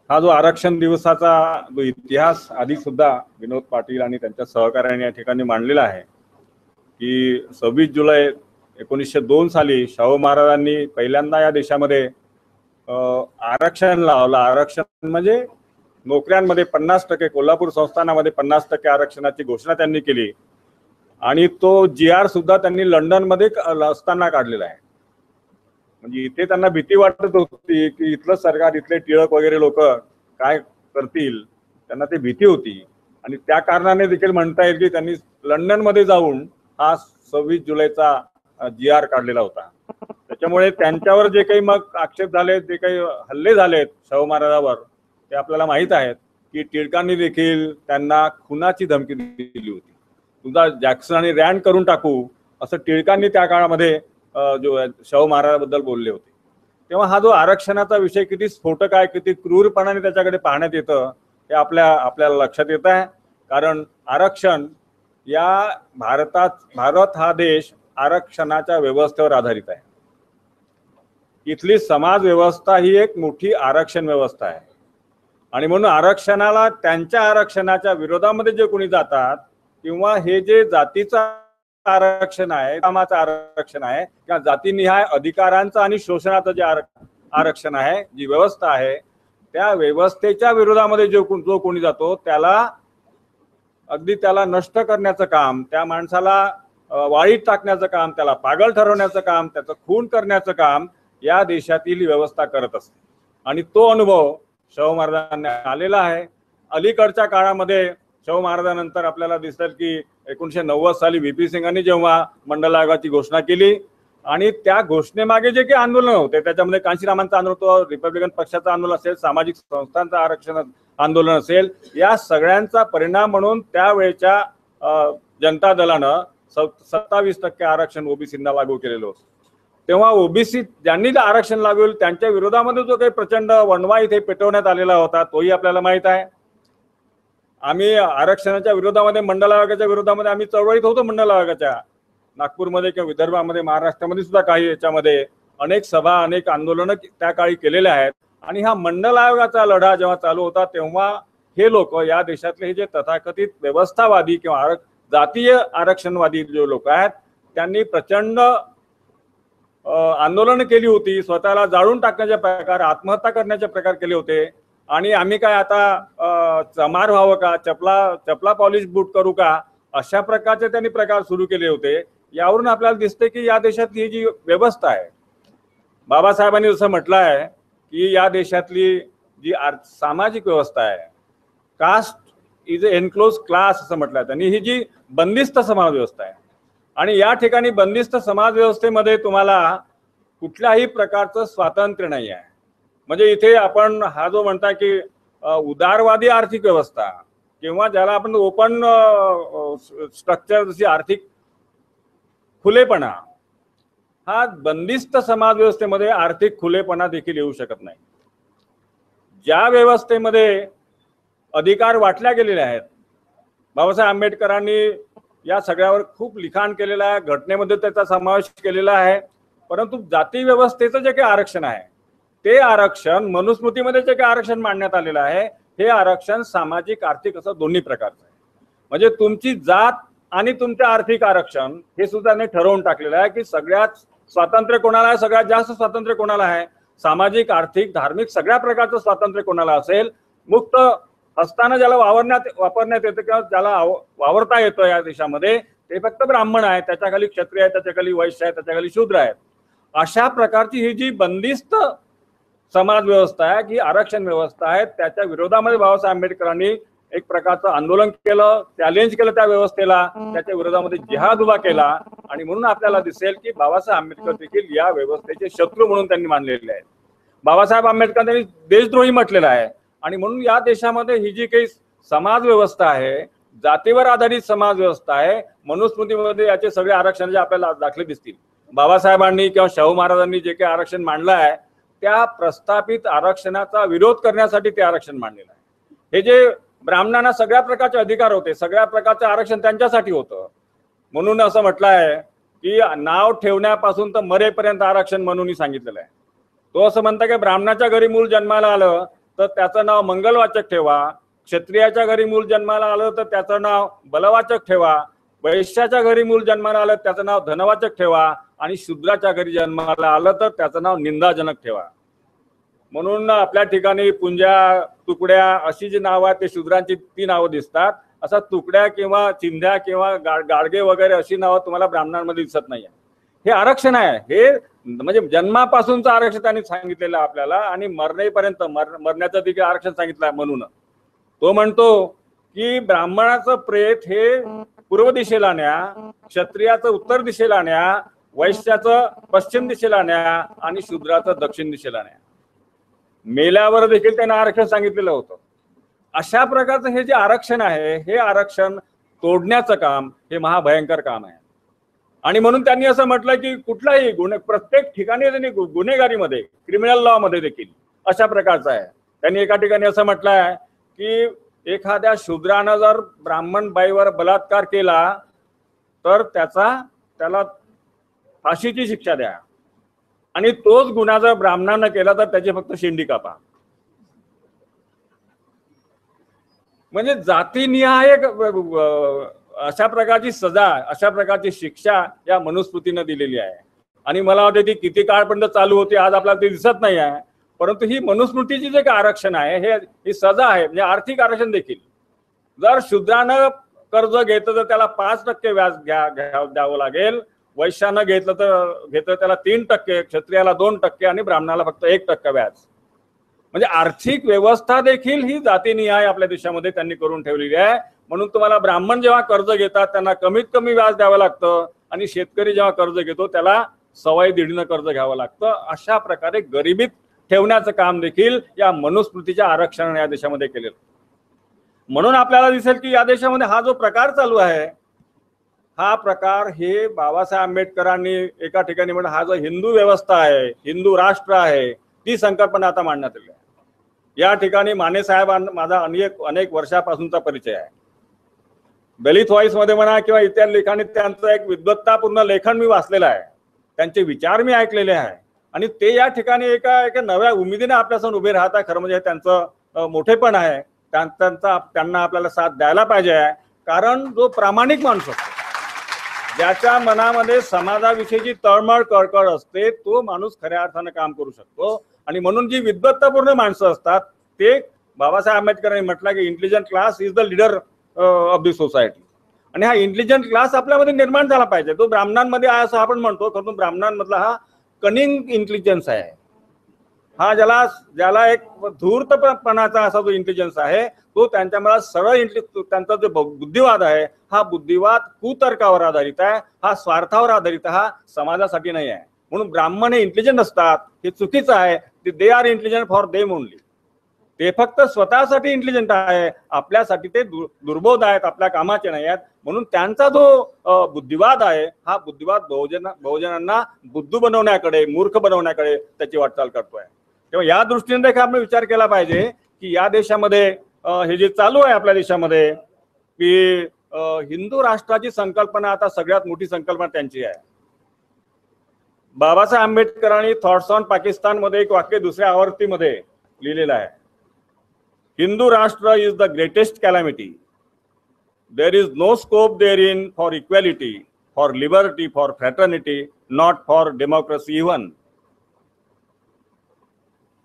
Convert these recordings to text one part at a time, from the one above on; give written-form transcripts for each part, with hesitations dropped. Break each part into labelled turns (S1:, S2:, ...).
S1: हा जो आरक्षण दिवसाचा जो इतिहास आधी सुद्धा विनोद पाटील आणि त्यांच्या सहकार्याने या ठिकाणी मांडलेला आहे की 26 जुलै 1902 साली शाहू महाराजांनी पहिल्यांदा या देशामध्ये आरक्षण लावलं। आरक्षण म्हणजे नोकऱ्यांमध्ये 50%, कोल्हापूर संस्थानामध्ये 50% आरक्षणाची घोषणा त्यांनी केली आणि तो GR सुद्धा त्यांनी लंडनमध्ये असताना काढलेला आहे। म्हणजे इथे त्यांना भीती वाटत होती की इथलं सरकार, इथले टिळक वगैरे लोक काय करतील, त्यांना ती भीती होती आणि त्या कारणाने देखील म्हणता येईल की त्यांनी लंडनमध्ये जाऊन हा 26 जुलैचा GR काढलेला होता। त्याच्यामुळे त्यांच्यावर जे काही मग आक्षेप झाले, जे काही हल्ले झालेत शाहू महाराजांवर, ते आपल्याला माहित आहेत की टिळकांनी देखील त्यांना खुनाची धमकी दिली होती। तुझा जॅक्सन आणि रॅन करून टाकू असं टिळकांनी त्या काळामध्ये जो शाहू महाराजांबद्दल बोलले होते। तेव्हा हा जो आरक्षणाचा विषय किती स्फोटक आहे, किती क्रूरपणाने त्याच्याकडे पाहण्यात येतं हे आपल्याला लक्षात येत आहे। कारण आरक्षण या भारत हा देश आरक्षणाच्या व्यवस्थेवर आधारित आहे। इथली समाज व्यवस्था ही एक मोठी आरक्षण व्यवस्था आहे आणि म्हणून आरक्षणाला, त्यांच्या आरक्षणाच्या विरोधामध्ये जे कोणी जातात किंवा हे जे जातीचं आरक्षण आहे, कामाचं आरक्षण आहे किंवा जातीनिहाय अधिकारांचं आणि शोषणाचं जे आरक्षण आहे, जी व्यवस्था आहे, त्या व्यवस्थेच्या विरोधामध्ये जो कोणी जातो त्याला अगदी त्याला नष्ट करण्याचं काम, त्या माणसाला वाळीत टाकण्याचं काम, त्याला पागल ठरवण्याचं काम, त्याचं खून करण्याचं काम या देशातील व्यवस्था करत असते। आणि तो अनुभव शाहू महाराजांना आलेला आहे। अलीकडच्या काळामध्ये शाहू महाराजांनंतर आपल्याला दिसेल की 1990 साली VP सिंगांनी जेव्हा मंडल आयोगाची घोषणा केली आणि त्या घोषणेमागे जे काही आंदोलन होते, त्याच्यामध्ये कांशीरामांचं आंदोलन होतं, रिपब्लिकन पक्षाचं आंदोलन असेल, सामाजिक संस्थांचं आरक्षण आंदोलन असेल, या सगळ्यांचा परिणाम म्हणून त्यावेळेच्या जनता दलानं 27% आरक्षण ओबीसींना लागू केलेलं होतं। तेव्हा ओबीसी ज्यांनी आरक्षण लागू केलं त्यांच्या विरोधामध्ये जो काही प्रचंड वणवा इथे पेटवण्यात आलेला होता तोही आपल्याला माहित आहे। आम्ही आरक्षणाच्या विरोधामध्ये, मंडल आयोगाच्या विरोधामध्ये आम्ही चळवळीत होतो। मंडल आयोगाच्या नागपूरमध्ये किंवा विदर्भामध्ये, महाराष्ट्रामध्ये सुद्धा काही याच्यामध्ये अनेक सभा, अनेक आंदोलनं त्या काळी केलेले आहेत। आणि हा मंडल आयोगाचा लढा जेव्हा चालू होता तेव्हा हे लोक, या देशातले हे जे तथाकथित व्यवस्थावादी किंवा जातीय आरक्षणवादी जे लोक आहेत, त्यांनी प्रचंड आंदोलन केली होती, स्वतःला जाळून टाकण्याचे प्रकार, आत्महत्या करण्याचे प्रकार केले होते। आणि आम्ही काय आता चमार व्हावं का, चपला पॉलिश बूट करू का, अशा प्रकारचे त्यांनी प्रकार सुरू केले होते। यावरून आपल्याला दिसते की या देशातली ही जी व्यवस्था आहे, बाबासाहेबांनी जसं म्हटलं आहे की या देशातली जी सामाजिक व्यवस्था आहे, caste is a enclosed class असं म्हटलं आहे त्यांनी, ही जी बंदिस्त समाज व्यवस्था आहे आणि या ठिकाणी बंदिस्त समाज व्यवस्थेमध्ये तुम्हाला कुठल्याही प्रकारचं स्वातंत्र्य नाही आहे। म्हणजे इथे आपण हा जो म्हणता की उदारवादी आर्थिक व्यवस्था किंवा ज्याला आपण ओपन स्ट्रक्चर, जशी आर्थिक खुलेपणा, हा बंदिस्त समाज व्यवस्थेमध्ये आर्थिक खुलेपणा देखील येऊ शकत नाही। ज्या व्यवस्थेमध्ये अधिकार वाटल्या गेलेले आहेत, बाबासाहेब आंबेडकरांनी या सगळ्यावर खूप लिखाण केलेलं आहे, घटनेमध्ये त्याचा समावेश केलेला आहे। परंतु जाती व्यवस्थेचं जे काही आरक्षण आहे, ते आरक्षण, मनुस्मृतीमध्ये जे काही आरक्षण मांडण्यात आलेलं आहे, हे आरक्षण सामाजिक, आर्थिक असं दोन्ही प्रकारचं आहे। म्हणजे तुमची जात आणि तुमचं आर्थिक आरक्षण हे सुद्धा त्यांनी ठरवून टाकलेलं आहे की सगळ्यात स्वातंत्र्य कोणाला आहे, सगळ्यात जास्त स्वातंत्र्य कोणाला आहे, सामाजिक, आर्थिक, धार्मिक सगळ्या प्रकारचं स्वातंत्र्य कोणाला असेल, मुक्त असताना ज्याला वापरण्यात येतं किंवा ज्याला वावरता येतं या देशामध्ये, ते फक्त ब्राह्मण आहे, त्याच्याखाली क्षत्रिय आहे, त्याच्याखाली वैश्य आहे, त्याच्याखाली शूद्र आहेत। अशा प्रकारची ही जी बंदिस्त समाज व्यवस्था आहे, की आरक्षण व्यवस्था आहे, त्याच्या विरोधामध्ये बाबासाहेब आंबेडकरांनी एक प्रकारचं आंदोलन केलं, चॅलेंज केलं त्या व्यवस्थेला, त्याच्या विरोधामध्ये जिहाद उभा केला। आणि म्हणून आपल्याला दिसेल की बाबासाहेब आंबेडकर देखील या व्यवस्थेचे शत्रू म्हणून त्यांनी मानलेले आहेत। बाबासाहेब आंबेडकर त्यांनी देशद्रोही म्हटलेला आहे आणि म्हणून या देशामध्ये ही जी काही समाज व्यवस्था आहे, जातीवर आधारित समाज व्यवस्था आहे, मनुस्मृतीमध्ये याचे सगळे आरक्षणाचे आपल्याला दाखले दिसतील। बाबासाहेबांनी किंवा शाहू महाराजांनी जे काही आरक्षण मांडलं आहे, त्या प्रस्थापित आरक्षणाचा विरोध करण्यासाठी ते आरक्षण मांडलेलं आहे। हे जे ब्राह्मणांना सगळ्या प्रकारचे अधिकार होते, सगळ्या प्रकारचे आरक्षण त्यांच्यासाठी होतं। म्हणून असं म्हटलं आहे की नाव ठेवण्यापासून तर मरेपर्यंत आरक्षण म्हणून सांगितलेलं आहे। तो असं म्हणता की ब्राह्मणाच्या घरी मूल जन्माला आलं तर त्याचं नाव मंगलवाचक ठेवा, क्षत्रियाच्या घरी मूल जन्माला आलं तर त्याचं नाव बलवाचक ठेवा, वैश्याच्या घरी मूल जन्माला आलं त्याचं नाव धनवाचक ठेवा, आणि शूद्राच्या घरी जन्माला आलं तर त्याचं नाव निंदाजनक ठेवा. म्हणून आपल्या ठिकाणी पुंजा, तुकड्या अशी जी नावं आहेत ते शूद्रांची ती नावं दिसतात. असा तुकड्या किंवा चिंध्या किंवा गाडगे वगैरे अशी नावं तुम्हाला ब्राह्मणांमध्ये दिसत नाही. हे आरक्षण आहे, हे म्हणजे जन्मापासूनचं आरक्षण त्यांनी सांगितलेलं आपल्याला, आणि मरणेपर्यंत मरण्याचं देखील आरक्षण सांगितलं आहे. म्हणून तो म्हणतो की ब्राह्मणाचं प्रेत हे पूर्व दिशेला न्या, क्षत्रियाचं उत्तर दिशेला न्या, वैश्याचं पश्चिम दिशेला न्या, आणि शूद्राचं दक्षिण दिशेला न्या. मेल्यावर देखील त्यांना आरक्षण सांगितलेलं होतं. अशा प्रकारचं हे जे आरक्षण आहे, हे आरक्षण तोडण्याचं काम हे महाभयंकर काम आहे. आणि म्हणून त्यांनी असं म्हटलं की कुठलाही प्रत्येक ठिकाणी त्यांनी गुन्हेगारीमध्ये, क्रिमिनल लॉ मध्ये देखील अशा प्रकारचं आहे. त्यांनी एका ठिकाणी असं म्हटलं आहे की एखाद्या शूद्रानं जर ब्राह्मण बाईवर बलात्कार केला तर त्याला फाशीची शिक्षा द्या, आणि तोच गुन्हा जर ब्राह्मणानं केला तर त्याची फक्त शेंडी कापा. म्हणजे जातीनिहाय अशा प्रकारची सजा, अशा प्रकारची शिक्षा या मनुस्मृतीनं दिलेली आहे. आणि मला वाटतं ती किती काळपर्यंत चालू होती आज आपल्याला ते दिसत नाही आहे, परंतु ही मनुस्मृतीची जे काही आरक्षण आहे ही सजा आहे. म्हणजे आर्थिक आरक्षण देखील, जर शूद्रानं कर्ज घेतलं तर त्याला 5% व्याज द्यावं लागेल, वैश्यानं घेतलं तर त्याला 3%, क्षत्रियाला 2% आणि ब्राह्मणाला फक्त 1% व्याज. म्हणजे आर्थिक व्यवस्था देखील ही जातीनिहाय आपल्या देशामध्ये त्यांनी करून ठेवलेली आहे. म्हणून तुम्हाला ब्राह्मण जेव्हा कर्ज घेतात त्यांना कमीत कमी व्याज द्यावं लागतं, आणि शेतकरी जेव्हा कर्ज घेतो त्याला सवाई दीडीनं कर्ज घ्यावं लागतं. अशा प्रकारे गरिबीत ठेवण्याचं काम देखील या मनुस्मृतीच्या आरक्षणाने या देशामध्ये केलेलं. म्हणून आपल्याला दिसेल की या देशामध्ये हा जो प्रकार चालू आहे, हा प्रकार हे बाबासाहेब आंबेडकरांनी एका ठिकाणी म्हणजे हा जो हिंदू व्यवस्था आहे, हिंदू राष्ट्र आहे, ती संकल्पना आता मांडण्यात आली आहे. या ठिकाणी माने साहेबांना माझा अनेक वर्षापासूनचा परिचय आहे. दलित व्हॉइस मध्ये म्हणा किंवा इतर लेखांनी त्यांचं एक विद्वत्तापूर्ण लेखन मी वाचलेलं आहे, त्यांचे विचार मी ऐकलेले आहे, आणि ते या ठिकाणी एका नव्या उमेदीने आपल्यासमोर उभे राहत आहे. खरं म्हणजे त्यांचं मोठेपण आहे, त्यांना आपल्याला साथ द्यायला पाहिजे आहे. कारण जो प्रामाणिक माणूस असतो, ज्याच्या मनामध्ये समाजाविषयीची तळमळ कळकळ असते, तो माणूस खऱ्या अर्थानं काम करू शकतो. आणि म्हणून जी विद्वत्तापूर्ण माणसं असतात ते, बाबासाहेब आंबेडकरांनी म्हटलं की intelligent class is the leader of the society. आणि हा इंटेलिजंट क्लास आपल्यामध्ये निर्माण झाला पाहिजे. तो ब्राह्मणांमध्ये आहे असं आपण म्हणतो, खरं ब्राह्मणांमधला हा कनिंग इंटेलिजन्स आहे, हा ज्याला एक धूर्तपणाचा असा जो इंटेलिजन्स आहे तो त्यांच्यामध्ये सरळ त्यांचा जो बुद्धिवाद आहे, हा बुद्धिवाद कुतर्कावर आधारित आहे, हा स्वार्थावर आधारित, हा समाजासाठी नाही आहे. म्हणून ब्राह्मण हे इंटेलिजंट असतात हे चुकीचं आहे. They are intelligent for them only. ते फक्त स्वतःसाठी इंटेलिजंट आहे, आपल्यासाठी ते दुर्बोध आहेत, आपल्या कामाचे नाही आहेत. म्हणून त्यांचा जो बुद्धिवाद आहे, हा बुद्धिवाद बहुजनांना बुद्धू बनवण्याकडे, मूर्ख बनवण्याकडे त्याची वाटचाल करतोय. तेव्हा या दृष्टीने देखील आपण विचार केला पाहिजे की या देशामध्ये हे जे चालू आहे आपल्या देशामध्ये की हिंदू राष्ट्राची संकल्पना आता सगळ्यात मोठी संकल्पना त्यांची आहे. बाबासाहेब आंबेडकरांनी थॉट्स ऑन पाकिस्तान मध्ये एक वाक्य दुसऱ्या आवृत्तीमध्ये लिहिलेलं आहे, Hindu Rashtra is the greatest calamity. There is no scope there in for equality, for liberty, for fraternity, not for democracy even.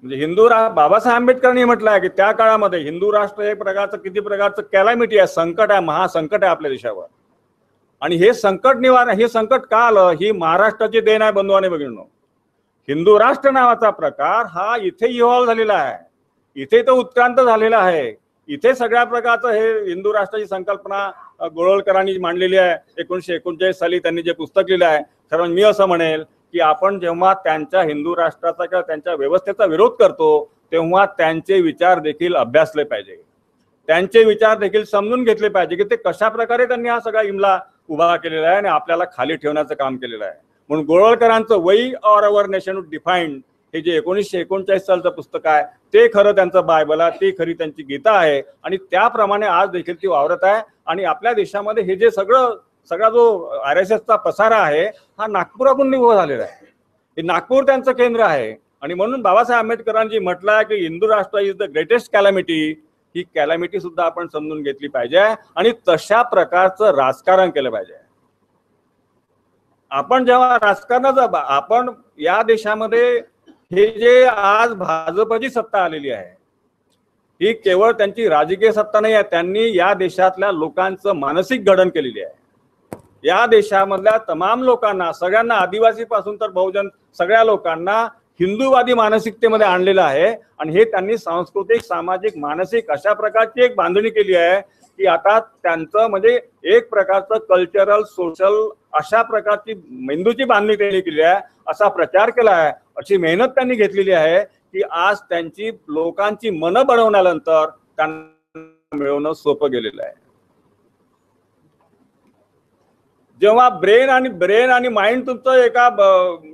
S1: म्हणजे बाबासाहेब आंबेडकरांनी म्हटलं आहे की त्या काळामध्ये हिंदू राष्ट्र एक प्रकारचं किती प्रकारचं कॅलॅमिटी आहे, संकट आहे, महासंकट आहे आपल्या देशावर. आणि हे संकट हे संकट का आलं, ही महाराष्ट्राची देण आहे बंधू आणि भगिनींनो. हिंदू राष्ट्र नावाचा प्रकार हा इथे इव्हॉल्व झालेला आहे, इथे तो उत्क्रांत झालेला आहे. इथे सगळ्या प्रकारचं हे हिंदू राष्ट्राची संकल्पना गोळवलकरांनी मांडलेली आहे. 1939 साली त्यांनी जे पुस्तक लिहिलं आहे. खरं मी असं म्हणेल की आपण जेव्हा त्यांच्या हिंदू राष्ट्राचा किंवा त्यांच्या व्यवस्थेचा विरोध करतो तेव्हा त्यांचे विचार देखील अभ्यासले पाहिजे, त्यांचे विचार देखील समजून घेतले पाहिजे की ते कशा प्रकारे त्यांनी हा सगळा इमला उभा केलेला आहे आणि आपल्याला खाली ठेवण्याचं काम केलेलं आहे. म्हणून गोळवलकरांचं वै ऑर अवर नेशन डिफाईन्ड हे जे 1939 सालचं पुस्तक आहे ते खरं त्यांचं बायबल आहे, ते खरी त्यांची गीता आहे. आणि त्याप्रमाणे आज देखील ती वावरत आहे. आणि आपल्या देशामध्ये हे जे सगळा जो RSSचा पसारा आहे हा नागपुरातून निघून झालेला आहे. हे नागपूर त्यांचं केंद्र आहे. आणि म्हणून बाबासाहेब आंबेडकरांनी म्हटलं आहे की Hindu Rashtra is the greatest calamity, he calamity सुद्धा आपण समजून घेतली पाहिजे आणि तशा प्रकारचं राजकारण केलं पाहिजे. आपण जेव्हा राजकारणाचा आपण या देशामध्ये हे जे आज भाजपची सत्ता आलेली आहे ही केवळ त्यांची राजकीय सत्ता नाही आहे, त्यांनी या देशातल्या लोकांचं मानसिक घडण केलेली आहे. या देशामधल्या तमाम लोकांना, सगळ्यांना, आदिवासी पासून तर बहुजन सगळ्या लोकांना हिंदूवादी मानसिकतेमध्ये आणलेलं आहे आणि हे त्यांनी सांस्कृतिक, सामाजिक, मानसिक अशा प्रकारची एक बांधणी केली आहे की आता त्यांचं म्हणजे एक प्रकारचं कल्चरल, सोशल अशा प्रकारची मेंदूची बांधणी त्यांनी केली आहे, असा प्रचार केला आहे, अशी मेहनत त्यांनी घेतलेली आहे की आज त्यांची लोकांची मनं बनवल्यानंतर त्यांना मिळवणं सोपं गेलेलं आहे. जेव्हा ब्रेन आणि माइंड तुमचं एका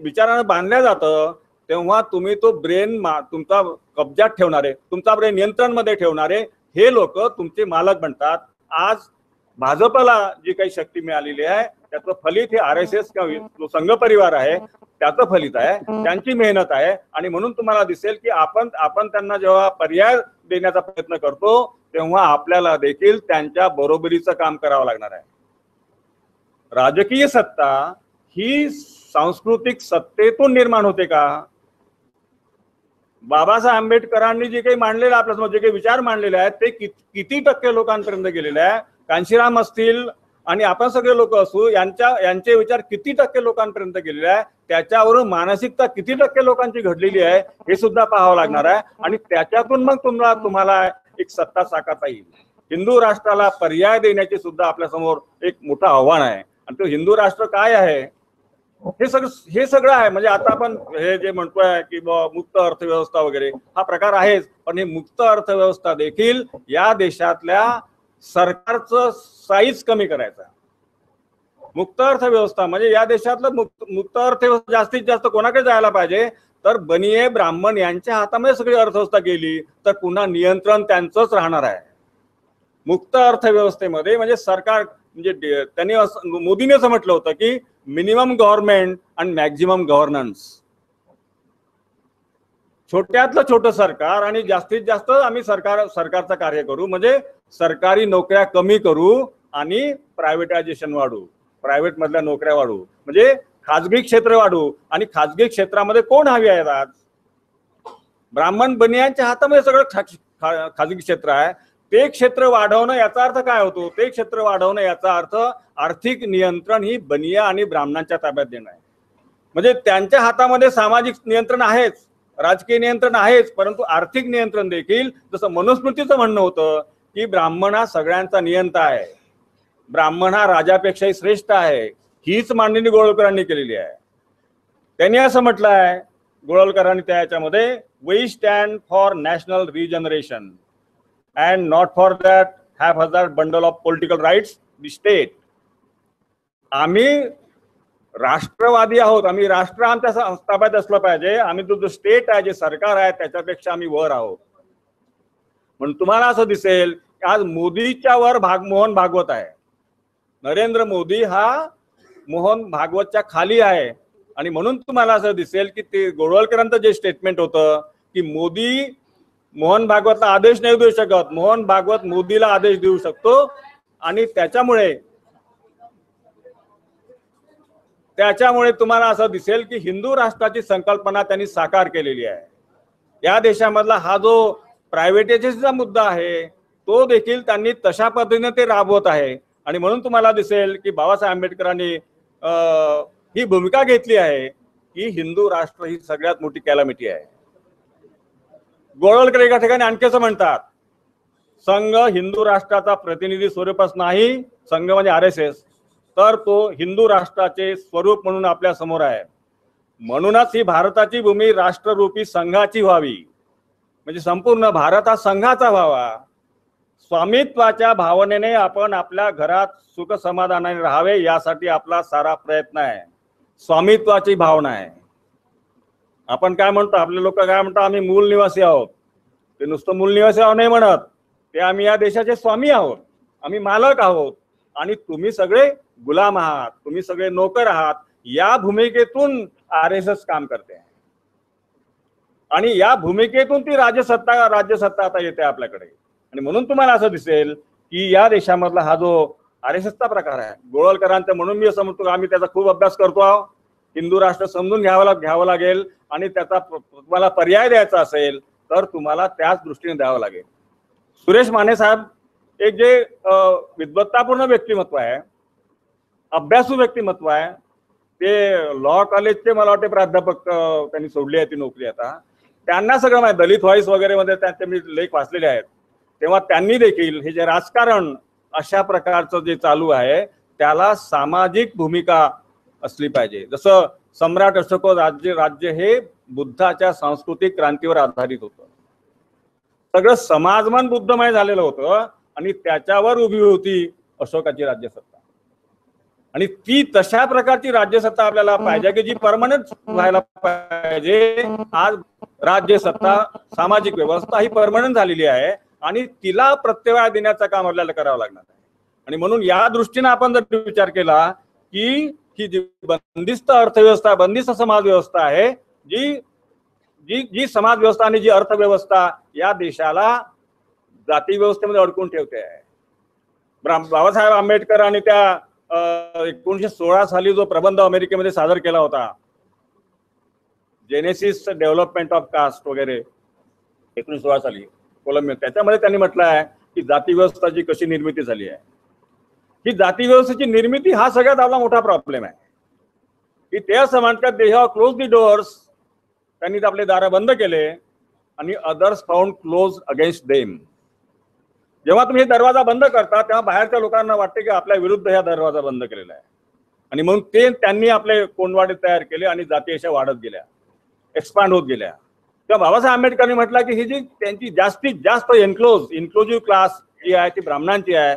S1: विचारानं बांधल्या जातं तेव्हा तुम्ही तो ब्रेन तुमचा कब्जात ठेवणारे, तुमचा ब्रेन नियंत्रणमध्ये ठेवणारे हे लोक तुमचे मालक बनतात. आज भाजपला जी काही शक्ती मिळालेली आहे त्याचं फलित हे RSS किंवा जो संघ परिवार आहे त्याचं फलित आहे, त्यांची मेहनत आहे. आणि म्हणून तुम्हाला दिसेल की आपण त्यांना जेव्हा पर्याय देण्याचा प्रयत्न करतो तेव्हा आपल्याला देखील त्यांच्या बरोबरीचं काम करावं लागणार आहे. राजकीय सत्ता ही सांस्कृतिक सत्तेतून निर्माण होते का? बाबासाहेब आंबेडकरांनी जे काही मांडलेलं आपल्यासमोर जे काही विचार मांडलेले आहेत ते किती टक्के लोकांपर्यंत गेलेले आहे? कांशीराम असतील आणि आपण सगळे लोक असू, यांचे विचार किती टक्के लोकांपर्यंत गेलेले आहे? त्याच्यावरून मानसिकता किती टक्के लोकांची घडलेली आहे हे सुद्धा पाहावं लागणार आहे. आणि त्याच्यातून मग तुम्हाला एक सत्ता साकारता येईल. हिंदू राष्ट्राला पर्याय देण्याची सुद्धा आपल्या समोर एक मोठं आव्हान आहे. आणि तो हिंदू राष्ट्र काय आहे हे सगळं आहे. म्हणजे आता आपण हे जे म्हणतोय की मुक्त अर्थव्यवस्था वगैरे हा प्रकार आहेच, पण हे मुक्त अर्थव्यवस्था देखील या देशातल्या सरकारचं साईज कमी करायचं. मुक्त अर्थव्यवस्था म्हणजे या देशातलं मुक्त अर्थव्यवस्था जास्तीत जास्त कोणाकडे जायला पाहिजे तर बनिये ब्राह्मण यांच्या हातामध्ये सगळी अर्थव्यवस्था गेली तर पुन्हा नियंत्रण त्यांचंच राहणार आहे. मुक्त अर्थव्यवस्थेमध्ये म्हणजे सरकार म्हणजे त्यांनी मोदीने असं म्हटलं होतं की मिनिमम गव्हर्नमेंट आणि मॅक्झिमम गव्हर्नन्स. छोट्यातलं छोटं सरकार आणि जास्तीत जास्त आम्ही सरकारचं कार्य करू, म्हणजे सरकारी नोकऱ्या कमी करू आणि प्रायव्हेटायझेशन वाढू, प्रायव्हेट मधल्या नोकऱ्या वाढू, म्हणजे खाजगी क्षेत्र वाढू. आणि खाजगी क्षेत्रामध्ये कोण हवी आहेत? आज ब्राह्मण बनियांच्या हातामध्ये सगळं खाजगी क्षेत्र आहे. ते क्षेत्र वाढवणं याचा अर्थ काय होतो? ते क्षेत्र वाढवणं याचा अर्थ आर्थिक नियंत्रण ही बनिया आणि ब्राह्मणांच्या ताब्यात देणं आहे. म्हणजे त्यांच्या हातामध्ये सामाजिक नियंत्रण आहेच, राजकीय नियंत्रण आहेच, परंतु आर्थिक नियंत्रण देखील, जसं मनुस्मृतीचं म्हणणं होतं की ब्राह्मण हा सगळ्यांचा नियंता आहे, ब्राह्मण हा राजापेक्षाही श्रेष्ठ आहे, हीच मांडणी गोळवलकरांनी केलेली आहे. त्यांनी असं म्हटलं आहे गोळवलकरांनी त्या याच्यामध्ये, we stand for national regeneration and not for that haphazard bundle of political rights the state. आम्ही राष्ट्रवादी आहोत, आम्ही राष्ट्र आमच्या ताब्यात असलं पाहिजे, आम्ही जो स्टेट आहे, जे सरकार आहे त्याच्यापेक्षा आम्ही वर आहोत. म्हणून तुम्हाला असं दिसेल की आज मोदीच्या वर मोहन भागवत आहे. नरेंद्र मोदी हा मोहन भागवतच्या खाली आहे. आणि म्हणून तुम्हाला असं दिसेल की ते गोळवलकरांचं जे स्टेटमेंट होतं की मोदी मोहन भागवतला आदेश नाही देऊ शकत, मोहन भागवत मोदीला आदेश देऊ शकतो. आणि त्याच्यामुळे तुम्हाला असं दिसेल की हिंदू राष्ट्राची संकल्पना त्यांनी साकार केलेली आहे. या देशामधला हा जो प्रायव्हेटायझेशनचा मुद्दा आहे तो देखील त्यांनी तशा पद्धतीने ते राबवत आहे. आणि म्हणून तुम्हाला दिसेल की बाबासाहेब आंबेडकरांनी ही भूमिका घेतली आहे की हिंदू राष्ट्र ही सगळ्यात मोठी कॅलॅमिटी आहे. गोळवलकर एका ठिकाणी आणखी असं म्हणतात, संघ हिंदू राष्ट्राचा प्रतिनिधी स्वरूपच नाही, संघ म्हणजे RSS, तर तो हिंदू राष्ट्राचे स्वरूप म्हणून आपल्या समोर आहे. म्हणूनच ही भारताची भूमी राष्ट्ररूपी संघाची व्हावी, म्हणजे संपूर्ण भारत हा संघाचा व्हावा. स्वामित्वाच्या भावनेने आपण आपल्या घरात सुख समाधानाने राहावे यासाठी आपला सारा प्रयत्न आहे. स्वामित्वाची भावना आहे. आपण काय म्हणतो, आपले लोक काय म्हणतात, आम्ही मूल निवासी आहोत. ते नुसतं मूल निवासी आहोत नाही म्हणत, ते आम्ही या देशाचे स्वामी आहोत, आम्ही मालक आहोत आणि तुम्ही सगळे गुलाम आहात, तुम्ही सगळे नोकर आहात. या भूमिकेतून RSS काम करते. आणि या भूमिकेतून ती राज्यसत्ता आता येते आपल्याकडे. आणि म्हणून तुम्हाला असं दिसेल की या देशामधला हा जो RSSचा प्रकार आहे गोळवलकरांचा, म्हणून मी असं म्हणतो आम्ही त्याचा खूप अभ्यास करतो आहोत. हिंदू राष्ट्र समजून घ्यावं लागेल आणि त्याचा तुम्हाला पर्याय द्यायचा असेल तर तुम्हाला त्याच दृष्टीने द्यावं लागेल. सुरेश माने साहेब एक जे विद्वत्तापूर्ण व्यक्तिमत्व आहे, अभ्यासू व्यक्तिमत्व आहे. ते लॉ कॉलेजचे मला वाटते प्राध्यापक त्यांनी सोडली आहे ती नोकरी आता. त्यांना सगळं माहिती, दलित व्हॉइस वगैरे मध्ये त्यांचे मी लेख वाचलेले आहेत. तेव्हा त्यांनी देखील हे जे राजकारण अशा प्रकारचं जे चालू आहे त्याला सामाजिक भूमिका असली पाहिजे. जसं सम्राट अशोक राज्य हे बुद्धाच्या सांस्कृतिक क्रांतीवर आधारित होतं. सगळं समाजमन बुद्धमय झालेलं होतं आणि त्याच्यावर उभी होती अशोकाची राज्यसत्ता. आणि ती तशा प्रकारची राज्यसत्ता आपल्याला पाहिजे की जी परमनंट व्हायला पाहिजे. आज राज्यसत्ता सामाजिक व्यवस्था ही परमनंट झालेली आहे आणि तिला प्रत्यवाय देण्याचं काम आपल्याला करावं लागणार आहे. आणि म्हणून या दृष्टीने आपण जर विचार केला की ही जी बंदिस्त अर्थव्यवस्था, बंदिस्त समाज व्यवस्था आहे, जी जी जी समाज व्यवस्था आणि जी अर्थव्यवस्था या देशाला जाती व्यवस्थेमध्ये अडकून ठेवते आहे. बाबासाहेब आंबेडकर आणि त्या 1916 साली जो प्रबंध अमेरिकेमध्ये सादर केला होता, जेनेसिस डेव्हलपमेंट ऑफ कास्ट वगैरे 1916 साली कोलंबिया, त्याच्यामध्ये त्यांनी म्हटलं आहे की जाती व्यवस्थाची कशी निर्मिती झाली आहे. ही जाती व्यवस्थेची निर्मिती हा सगळ्यात आपला मोठा प्रॉब्लेम आहे की ते असं म्हणतात they have close the doors, त्यांनी आपले दार बंद केले आणि others found close against them. जेव्हा तुम्ही दरवाजा बंद करता तेव्हा बाहेरच्या लोकांना वाटते की आपल्या विरुद्ध हा दरवाजा बंद केलेला आहे. आणि म्हणून त्यांनी आपले कोंडवाडे तयार केले आणि जाती अशा वाढत गेल्या, एक्सपांड होत गेल्या. तेव्हा बाबासाहेब आंबेडकरांनी म्हटलं की ही जी त्यांची जास्तीत जास्त इन्क्लुझिव्ह क्लास जी आहे ती ब्राह्मणांची आहे,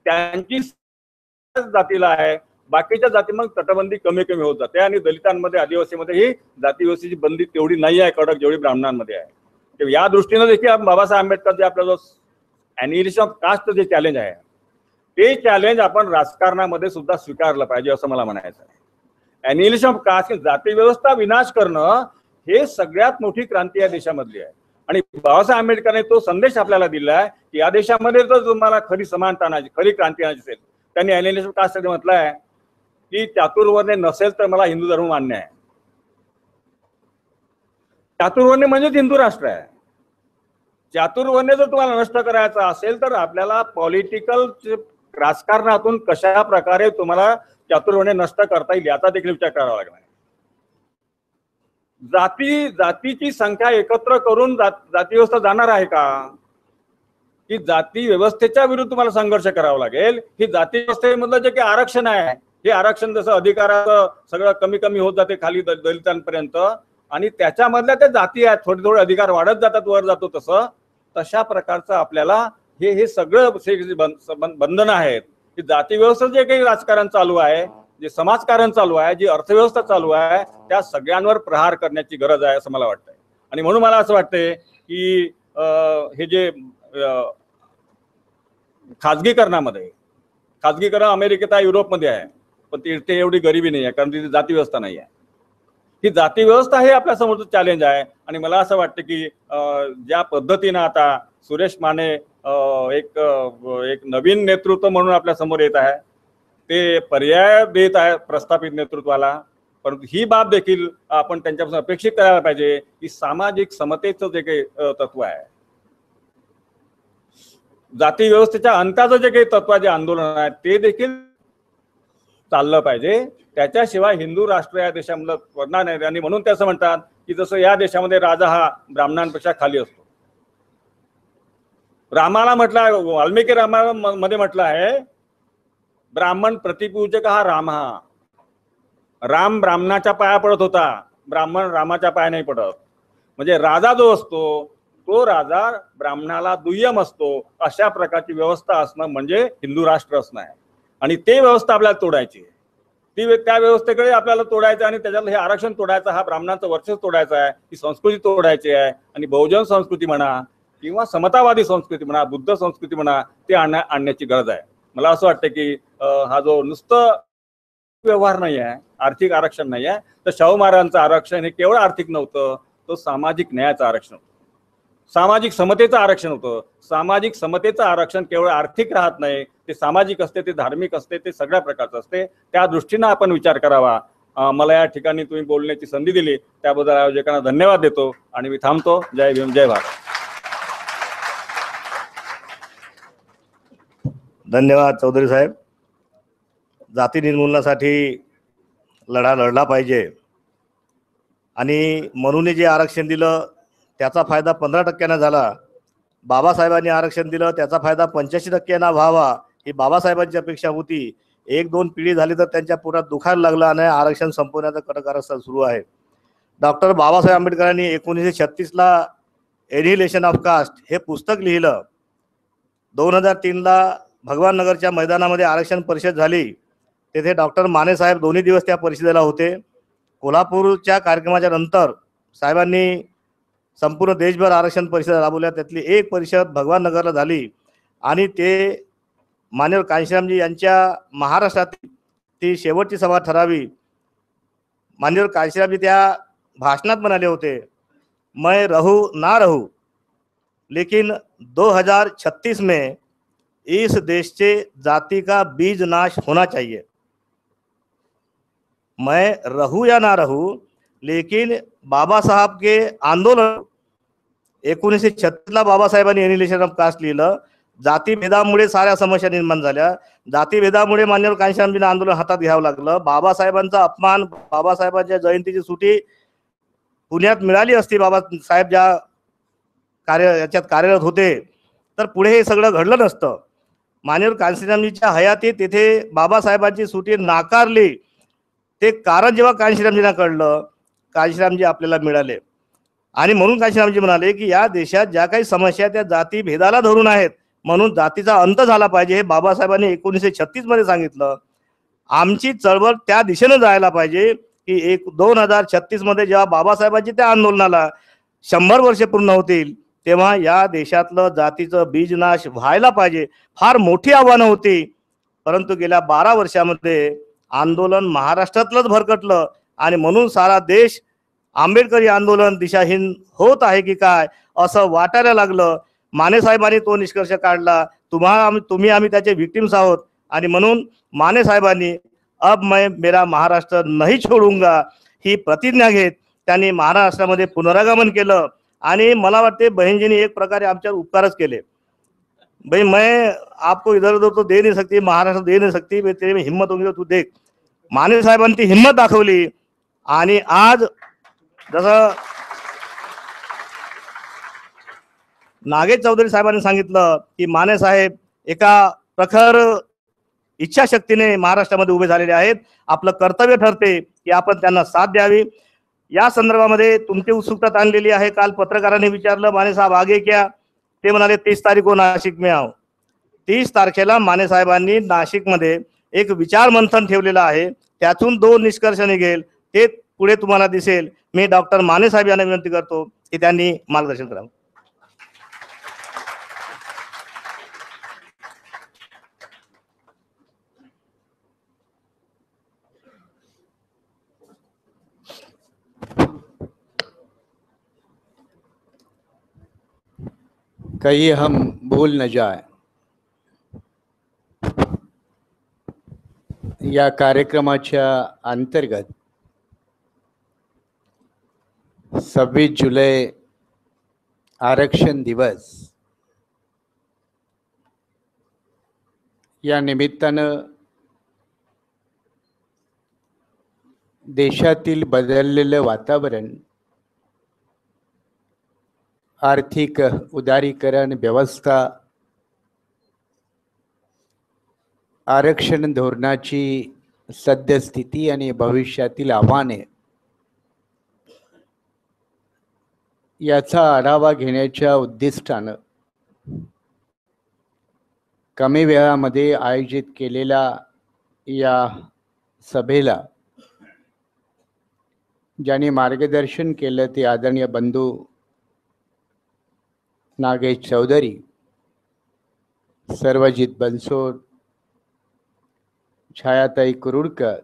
S1: त्यांची जातीला आहे. बाकीच्या जाती मग तटबंदी कमी कमी होत जाते आणि दलितांमध्ये, आदिवासीमध्ये ही जाती व्यवस्थेची बंदी तेवढी नाही आहे कडक जेवढी ब्राह्मणांमध्ये आहे. या दृष्टीने देखील बाबासाहेब आंबेडकर जे आपला जो अॅनिहिलेशन ऑफ कास्ट जे चॅलेंज आहे ते चॅलेंज आपण राजकारणामध्ये सुद्धा स्वीकारलं पाहिजे असं मला म्हणायचं आहे. अॅनिहिलेशन ऑफ कास्ट, जाती व्यवस्था विनाश करणं हे सगळ्यात मोठी क्रांती या देशामधली आहे. आणि बाबासाहेब आंबेडकरांनी तो संदेश आपल्याला दिला आहे की या देशामध्ये जर तुम्हाला खरी समानता आणायची, खरी क्रांती आणायची असेल, त्यांनी अॅनिहिलेशन ऑफ कास्ट म्हटलं आहे की चातुर्वर्ण्य नसेल तर मला हिंदू धर्म मान्य आहे. चातुर्वर्ण्य म्हणजेच हिंदू राष्ट्र आहे. चातुर्वर्ण्य जर तुम्हाला नष्ट करायचं असेल तर आपल्याला पॉलिटिकल राजकारणातून कशा प्रकारे तुम्हाला चातुर्वर्ण्य नष्ट करता येईल याचा देखील विचार करावा लागला. जातीची संख्या एकत्र करून जाती व्यवस्था जाणार आहे का? की जाती व्यवस्थेच्या विरुद्ध तुम्हाला संघर्ष करावा लागेल. ही जाती व्यवस्थेमधलं जे काही आरक्षण आहे, हे आरक्षण जसं अधिकाराचं सगळं कमी कमी होत जाते खाली दलितांपर्यंत आणि त्याच्यामधल्या त्या जाती आहेत, थोडे थोडे अधिकार वाढत जातात, वर जातो तशा प्रकारचं आपल्याला हे सगळं बंधनं आहेत. की जाती व्यवस्था जे काही राजकारण चालू आहे, जे समाजकारण चालू आहे, जी अर्थव्यवस्था चालू आहे, त्या सगळ्यांवर प्रहार करण्याची गरज आहे असं मला वाटतंय. आणि म्हणून मला असं वाटतंय की हे जे खाजगीकरण अमेरिकेत आहे, युरोपमध्ये आहे, पण तिथे एवढी गरिबी नाही आहे कारण तिथे जाती व्यवस्था नाही आहे. ही जाती व्यवस्था हे आपल्या समोरचं चॅलेंज आहे. आणि मला असं वाटतं की ज्या पद्धतीनं आता सुरेश माने एक नवीन नेतृत्व म्हणून आपल्या समोर येत आहे, ते पर्याय देत आहे प्रस्थापित नेतृत्वाला, परंतु ही बाब देखील आपण त्यांच्यापासून अपेक्षित करायला पाहिजे की सामाजिक समतेचं जे काही तत्व आहे, जाती व्यवस्थेच्या अंताचं जे काही तत्वाचे आंदोलन आहे ते देखील चाललं पाहिजे. त्याच्याशिवाय हिंदू राष्ट्र या देशामध्ये वरणार नाही. आणि म्हणून ते असं म्हणतात की जसं या देशामध्ये राजा हा ब्राह्मणांपेक्षा खाली असतो. रामाला म्हटलं, वाल्मिकी रामामध्ये म्हटलं आहे, ब्राह्मण प्रतिपूजक हा राम. राम ब्राह्मणाच्या पाया पडत होता, ब्राह्मण रामाच्या पाया नाही पडत. म्हणजे राजा जो असतो तो राजा ब्राह्मणाला दुय्यम असतो. अशा प्रकारची व्यवस्था असणं म्हणजे हिंदू राष्ट्र असणं आहे. आणि ते व्यवस्था आपल्याला तोडायची आहे. त्या व्यवस्थेकडे आपल्याला तोडायचं आणि त्याच्यात हे आरक्षण तोडायचं, हा ब्राह्मणांचं वर्चस्व तोडायचं आहे, ही संस्कृती तोडायची आहे. आणि बहुजन संस्कृती म्हणा किंवा समतावादी संस्कृती म्हणा, बुद्ध संस्कृती म्हणा, ते आणण्याची गरज आहे. मला असं वाटतं की हा जो नुसतं व्यवहार नाही आहे, आर्थिक आरक्षण नाही आहे, तर शाहू महाराजांचं आरक्षण हे केवळ आर्थिक नव्हतं, तो सामाजिक न्यायाचं आरक्षण होतं, सामाजिक समतेचं आरक्षण होतं. सामाजिक समतेचं आरक्षण केवळ आर्थिक राहत नाही, ते सामाजिक असते, ते धार्मिक असते, ते सगळ्या प्रकारचं असते. त्या दृष्टीनं आपण विचार करावा. मला या ठिकाणी तुम्ही बोलण्याची संधी दिली त्याबद्दल आयोजकांना धन्यवाद देतो आणि मी थांबतो. जय भीम, जय भारत.
S2: धन्यवाद चौधरी साहेब. जाती निर्मूलनासाठी लढा लढला पाहिजे आणि म्हणून जे आरक्षण दिलं त्याचा फायदा 15% झाला. बाबासाहेबांनी आरक्षण दिलं त्याचा फायदा 85% व्हावा ही बाबासाहेबांची अपेक्षा होती. 1-2 पिढी झाली तर त्यांच्या पोटात दुखायला लागलं आणि आरक्षण संपवण्याचा कटकारस्थान सुरू आहे. डॉक्टर बाबासाहेब आंबेडकरांनी 1936ला एनिहिलेशन ऑफ कास्ट हे पुस्तक लिहिलं. 2003ला भगवान नगरच्या मैदानामध्ये आरक्षण परिषद झाली. तेथे डॉक्टर माने साहेब 2 दिवस त्या परिषदेला होते. कोल्हापूरच्या कार्यक्रमाच्या नंतर साहेबांनी संपूर्ण देशभर आरक्षण परिषद राबवल्या. त्यातली एक परिषद भगवान नगरला झाली आणि ते मान्यवर कांशीरामजी यांच्या महाराष्ट्रात ती शेवटची सभा ठरावी. मान्यवर कांशीरामजी त्या भाषणात म्हणाले होते, मैं रहूं ना रहूं लेकिन 2036 में इस देश से जाति का बीज नाश होना चाहिए. मैं रहूं या ना रहूं लेकिन बाबा साहब के आंदोलन 1936ला बाबासाहेबांनी एनिहिलेशन ऑफ कास्ट लिहिलं. जातीभेदामुळे साऱ्या समस्या निर्माण झाल्या. जातीभेदामुळे मान्यवर कांशीरामजींना आंदोलन हातात घ्यावं लागलं. बाबासाहेबांचा अपमान, बाबासाहेबांच्या जयंतीची सुट्टी पुण्यात मिळाली असती, बाबासाहेब ज्या याच्यात कार्यरत होते, तर पुढे हे सगळं घडलं नसतं. मान्यवर कांशीरामजींच्या हयातीत तिथे बाबासाहेबांची सुट्टी नाकारली. ते कारण जेव्हा कांशीरामजींना कळलं, कांशीरामजी आपल्याला मिळाले आणि म्हणून कांशीरामजी म्हणाले की या देशात ज्या काही समस्या त्या जाती भेदाला धरून आहेत, म्हणून जातीचा अंत झाला पाहिजे. हे बाबासाहेबांनी 1936 मध्ये सांगितलं. आमची चळवळ त्या दिशेनं जायला पाहिजे की 2036 मध्ये जेव्हा बाबासाहेबांची त्या आंदोलनाला 100 वर्षे पूर्ण होतील तेव्हा या देशातलं जातीचं बीजनाश व्हायला पाहिजे. फार मोठी आव्हानं होती, परंतु गेल्या 12 वर्षामध्ये आंदोलन महाराष्ट्रातलंच भरकटलं आणि म्हणून सारा देश आंबेडकरी आंदोलन दिशाहीन होत आहे की काय असं वाटायला लागलं. माने साहेबांनी तो निष्कर्ष काढला. तुम्ही आम्ही त्याचे विक्टिम्स आहोत आणि म्हणून माने साहेबांनी अब मैं मेरा महाराष्ट्र नहीं छोडूंगा ही प्रतिज्ञा घेत त्यांनी महाराष्ट्रामध्ये पुनरागमन केलं आणि मला वाटते बहीणजींनी एक प्रकारे आमच्यावर उपकारच केले. भाई मैं आपको इधर उधर तो दे नहीं सकती, महाराष्ट्र दे नहीं सकती, तेरे में हिम्मत होगी तो तू देख. माने साहेबांनी ती हिम्मत दाखवली आणि आज जसं नागेश चौधरी साहेबांनी सांगितलं की माने साहेब एका प्रखर इच्छाशक्तीने महाराष्ट्रामध्ये उभे झालेले आहेत. आपलं कर्तव्य ठरते की आपण त्यांना साथ द्यावी. या संदर्भामध्ये तुमची उत्सुकता आणलेली आहे. काल पत्रकारांनी विचारलं माने साहेब आगे क्या, ते म्हणाले 30 तारीख को नाशिक में आओ. 30 तारखेला माने साहेबांनी नाशिकमध्ये एक विचार मंथन ठेवलेलं आहे. त्यातून 2 निष्कर्ष निघेल, ते पुढे तुम्हाला दिसेल. मी डॉक्टर माने साहेब यांना विनंती करतो की त्यांनी मार्गदर्शन करावं.
S3: कहीं हम भूल न जाए, या कार्यक्रमाच्या अंतर्गत 26 जुलै आरक्षण दिवस या निमित्तानं देशातील बदललेलं वातावरण, आर्थिक उदारीकरण व्यवस्था, आरक्षण धोरणाची सद्यस्थिती आणि भविष्यातील आव्हाने याचा आढावा घेण्याच्या उद्दिष्टानं कमी वेळामध्ये आयोजित केलेल्या या सभेला ज्यांनी मार्गदर्शन केलं ते आदरणीय बंधू नागेश चौधरी, सर्वजित बनसोड, छायाताई कुरुडकर,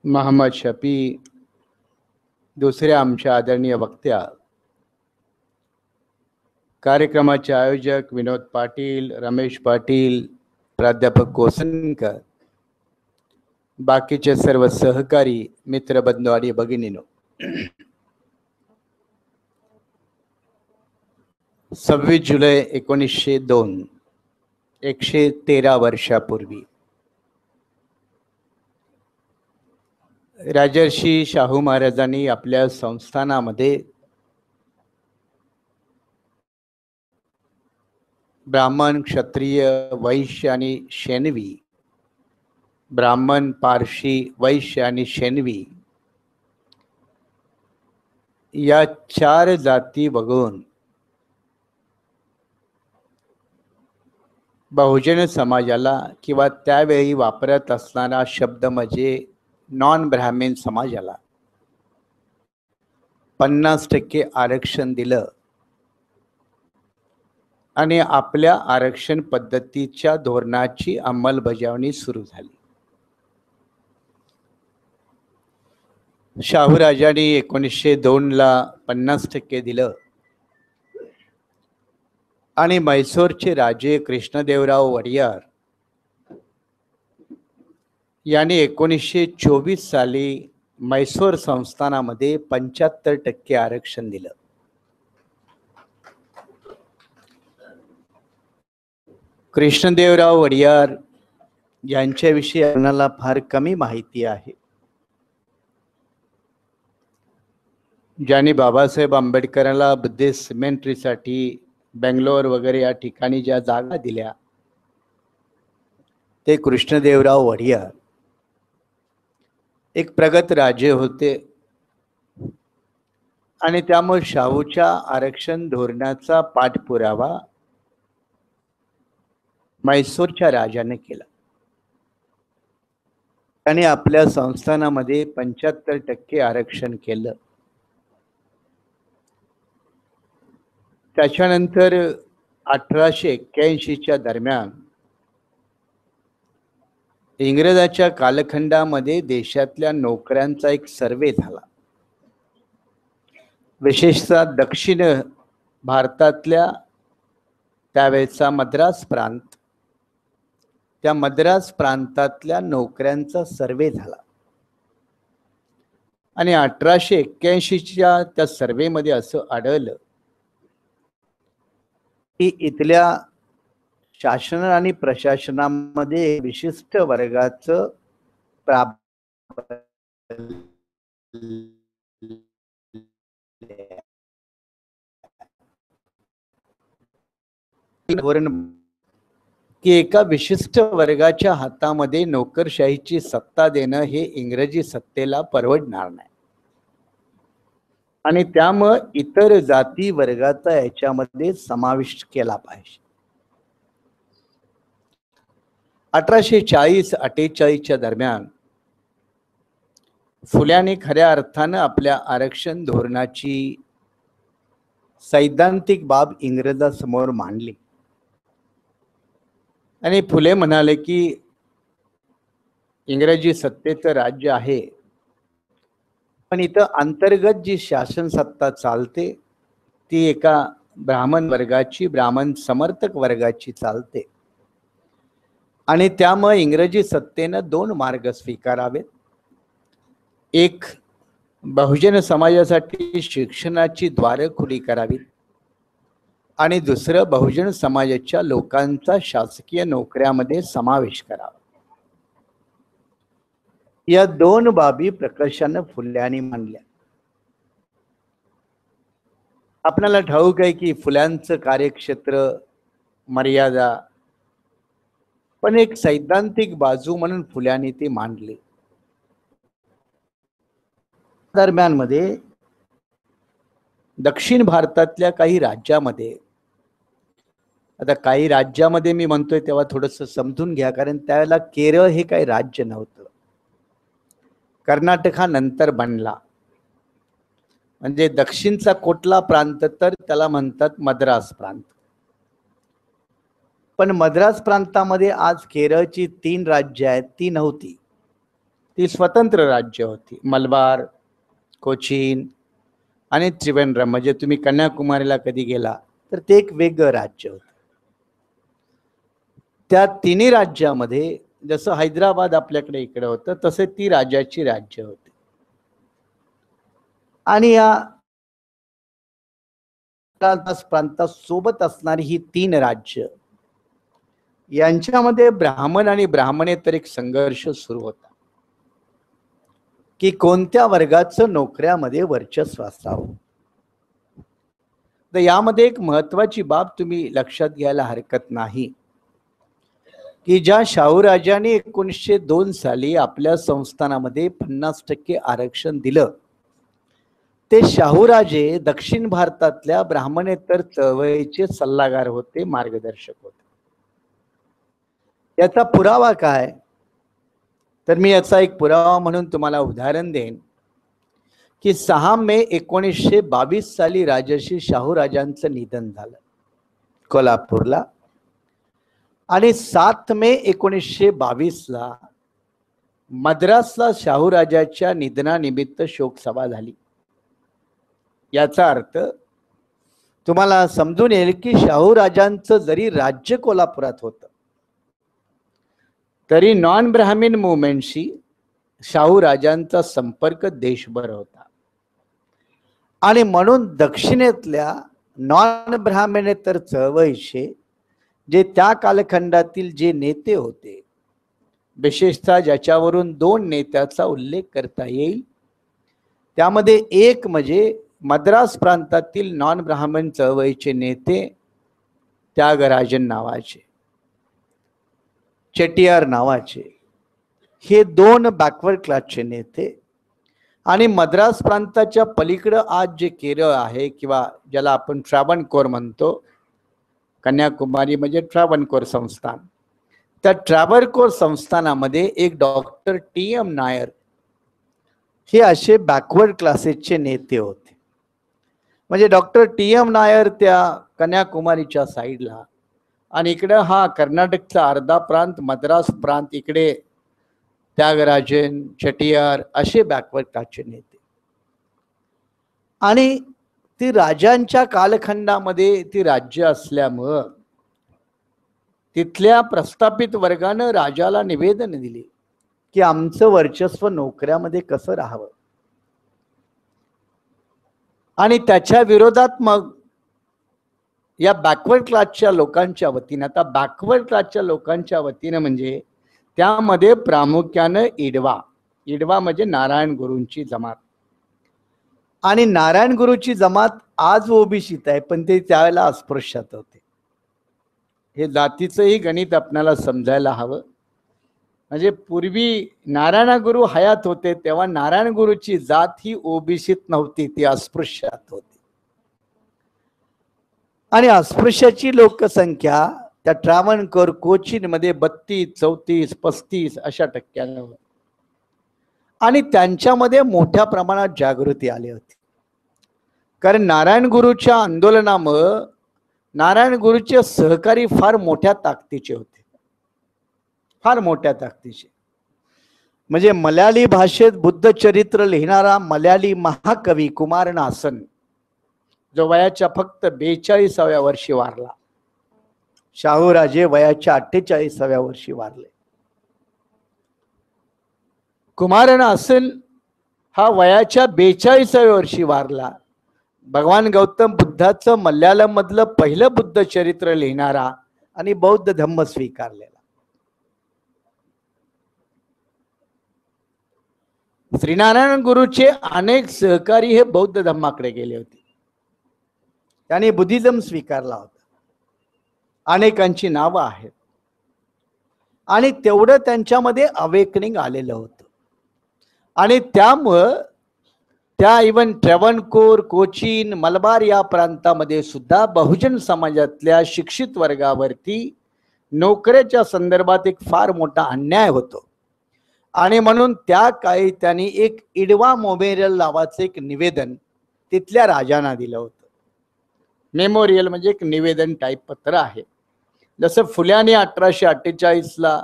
S3: मोहम्मद शफी, दुसऱ्या आमच्या आदरणीय वक्त्या, कार्यक्रमाचे आयोजक विनोद पाटील, रमेश पाटील, प्राध्यापक कोसनकर, बाकीचे सर्व सहकारी मित्रबंधू आणि भगिनीनो, 26 जुलै 1902, 113 वर्षापूर्वी राजर्षी शाहू महाराजांनी आपल्या संस्थानामध्ये ब्राह्मण, क्षत्रिय, वैश्य आणि शैनवी, ब्राह्मण, पारशी, वैश्य आणि शैनवी या 4 जाती बघून बहुजन समाजाला किंवा त्यावेळी वापरत असणारा शब्द म्हणजे नॉन ब्राह्मण समाजाला 50% आरक्षण दिलं आणि आपल्या आरक्षण पद्धतीच्या धोरणाची अंमलबजावणी सुरू झाली. शाहू राजांनी 1902ला 50% दिलं आणि म्हैसूरचे राजे कृष्णदेवराव वडियार यांनी 1924 साली म्हैसूर संस्थानामध्ये 75% आरक्षण दिलं. कृष्णदेवराव वडियार यांच्याविषयी आपल्याला फार कमी माहिती आहे. ज्यांनी बाबासाहेब आंबेडकरांना बुद्धिस्ट सिमेंट्रीसाठी बेंगलोर वगैरे या ठिकाणी ज्या जागा दिल्या ते कृष्णदेवराव वडियार एक प्रगत राजे होते आणि त्यामुळे शाहूच्या आरक्षण धोरणाचा पाठपुरावा म्हैसूरच्या राजाने केला. त्याने आपल्या संस्थानामध्ये 75% आरक्षण केलं. त्याच्यानंतर 1881च्या दरम्यान इंग्रजाच्या कालखंडामध्ये देशातल्या नोकऱ्यांचा एक सर्वे झाला. विशेषतः दक्षिण भारतातल्या त्यावेळचा मद्रास प्रांत, त्या मद्रास प्रांतातल्या नोकऱ्यांचा सर्वे झाला आणि 1881च्या त्या सर्वेमध्ये असं आढळलं की इथल्या शासन आणि प्रशासनामध्ये विशिष्ट वर्गाचं की एका विशिष्ट वर्गाच्या हातामध्ये नोकरशाहीची सत्ता देणं हे इंग्रजी सत्तेला परवडणार नाही आणि त्यामुळे इतर जाती वर्गाचा याच्यामध्ये समाविष्ट केला पाहिजे. 1840-48च्या दरम्यान फुल्याने खऱ्या अर्थानं आपल्या आरक्षण धोरणाची सैद्धांतिक बाब इंग्रजांसमोर मांडली आणि फुले म्हणाले की इंग्रजी सत्तेचं राज्य आहे पण इथं अंतर्गत जी शासन सत्ता चालते ती एका ब्राह्मण वर्गाची, ब्राह्मण समर्थक वर्गाची चालते आणि त्यामुळे इंग्रजी सत्तेनं 2 मार्ग स्वीकारावेत. एक, बहुजन समाजासाठी शिक्षणाची द्वारं खुली करावीत आणि दुसरं, बहुजन समाजाच्या लोकांचा शासकीय नोकऱ्यामध्ये समावेश करावा. या 2 बाबी प्रकर्षानं फुल्यांनी मांडल्या. आपल्याला ठाऊक आहे की फुल्यांचं कार्यक्षेत्र मर्यादा, पण एक सैद्धांतिक बाजू म्हणून फुल्यांनी ती मांडली. दरम्यान मध्ये दक्षिण भारतातल्या काही राज्यामध्ये, आता काही राज्यामध्ये मी म्हणतोय तेव्हा थोडंसं समजून घ्या कारण त्यावेळेला केरळ हे काही राज्य नव्हतं. कर्नाटक हा नंतर बनला. म्हणजे दक्षिणचा कुठला प्रांत तर त्याला म्हणतात मद्रास प्रांत. पण मद्रास प्रांतामध्ये आज केरळची 3 राज्य आहेत ती नव्हती, ती स्वतंत्र राज्य होती. मलबार, कोचीन आणि त्रिवेंद्रम, म्हणजे तुम्ही कन्याकुमारीला कधी गेला तर ते एक वेगळं राज्य होतं. त्या तिन्ही राज्यामध्ये जसं हैदराबाद आपल्याकडे इकडे होतं तसे ती राज्याची राज्य होती. आणि या प्रांतासोबत असणारी ही 3 राज्य यांच्यामध्ये ब्राह्मण आणि ब्राह्मणेतर एक संघर्ष सुरू होता की कोणत्या वर्गाचं नोकऱ्यामध्ये वर्चस्व असावं. तर यामध्ये एक महत्वाची बाब तुम्ही लक्षात घ्यायला हरकत नाही की ज्या शाहूराजांनी 1902 साली आपल्या संस्थानामध्ये 50% आरक्षण दिलं ते शाहूराजे दक्षिण भारतातल्या ब्राह्मणेतर चळवळीचे सल्लागार होते, मार्गदर्शक होते. याचा पुरावा काय, तर मी याचा एक पुरावा म्हणून तुम्हाला उदाहरण देईन की 6 मे 1922 साली राजर्षी शाहूराजांचं निधन झालं कोल्हापूरला. आणि 7 मे 1922 ला मद्रासला शाहूराजाच्या निधनानिमित्त शोकसभा झाली. याचा अर्थ तुम्हाला समजून येईल की शाहूराजांचं जरी राज्य कोल्हापुरात होतं तरी नॉन ब्राह्मण मुवमेंटशी शाहूराजांचा संपर्क देशभर होता. आणि म्हणून दक्षिणेतल्या नॉन ब्राह्मणेतर चळवळीचे जे त्या कालखंडातील जे नेते होते, विशेषतः ज्याच्यावरून 2 नेत्याचा उल्लेख करता येईल, त्यामध्ये एक म्हणजे मद्रास प्रांतातील नॉन ब्राह्मण चळवळीचे नेते त्यागराजन नावाचे, चेटियार नावाचे, हे 2 बॅकवर्ड क्लासचे नेते. आणि मद्रास प्रांताच्या पलीकडं आज जे केरळ आहे किंवा ज्याला आपण ट्रॅव्हनकोर म्हणतो, कन्याकुमारी म्हणजे ट्रॅव्हनकोर संस्थान, त्या ट्रॅव्हनकोर संस्थानामध्ये एक डॉक्टर टी.एम. नायर हे असे बॅकवर्ड क्लासेसचे नेते होते. म्हणजे डॉक्टर टी.एम. नायर त्या कन्याकुमारीच्या साईडला आणि इकडं हा कर्नाटकचा अर्धा प्रांत, मद्रास प्रांत, इकडे त्यागराजन, चेटियार असे बॅकवर्ड क्लासचे नेते. आणि ती राजांच्या कालखंडामध्ये ती राज्य असल्यामुळं तिथल्या प्रस्थापित वर्गानं राजाला निवेदन दिले की आमचं वर्चस्व नोकऱ्यामध्ये कसं राहावं. आणि त्याच्या विरोधात मग या बॅकवर्ड क्लासच्या लोकांच्या वतीनं, आता बॅकवर्ड क्लासच्या लोकांच्या वतीनं म्हणजे त्यामध्ये प्रामुख्यानं इडवा म्हणजे नारायण गुरूंची जमात. आणि नारायण गुरूची जमात आज ओबीसीत आहे, पण ते त्यावेळेला अस्पृश्यात होते. हे जातीचंही गणित आपल्याला समजायला हवं. म्हणजे पूर्वी नारायण गुरु हयात होते तेव्हा नारायण गुरूची जात ही ओबीसीत नव्हती, ती अस्पृश्यात होती. आणि अस्पृश्याची लोकसंख्या त्या ट्रॅव्हनकोर कोचीन मध्ये 32, 34, 35 अशा टक्क्यानं. आणि त्यांच्यामध्ये मोठ्या प्रमाणात जागृती आली होती, कारण नारायण गुरूच्या आंदोलनामुळे नारायण गुरूचे सहकारी फार मोठ्या ताकदीचे होते, फार मोठ्या ताकदीचे. म्हणजे मल्याळी भाषेत बुद्ध चरित्र लिहिणारा मल्याळी महाकवी कुमारनासन, जो वयाच्या फक्त 42व्या वर्षी वारला. शाहूराजे वयाच्या 48व्या वर्षी वारले. कुमारनासन हा वयाच्या 42व्या वर्षी वारला. भगवान गौतम बुद्धाचं मल्याळम मधलं पहिलं बुद्ध चरित्र लिहिणारा आणि बौद्ध धम्म स्वीकारलेला. श्रीनारायण गुरूचे अनेक सहकारी हे बौद्ध धम्माकडे गेले होते, त्यांनी बुद्धिझम स्वीकारला होता. अनेकांची नावं आहेत. आणि तेवढं त्यांच्यामध्ये अवेकनिंग आलेलं होतं. आणि त्यामुळं त्या इवन ट्रॅव्हनकोर, कोचीन, मलबार या प्रांतामध्ये सुद्धा बहुजन समाजातल्या शिक्षित वर्गावरती नोकऱ्याच्या संदर्भात एक फार मोठा अन्याय होतो. आणि म्हणून त्या काळी त्यांनी एक इडवा मेमोरियल नावाचं एक निवेदन तिथल्या राजांना दिलं होतं. मेमोरियल म्हणजे एक निवेदन टाईप पत्र आहे, जसं फुल्याने 1848ला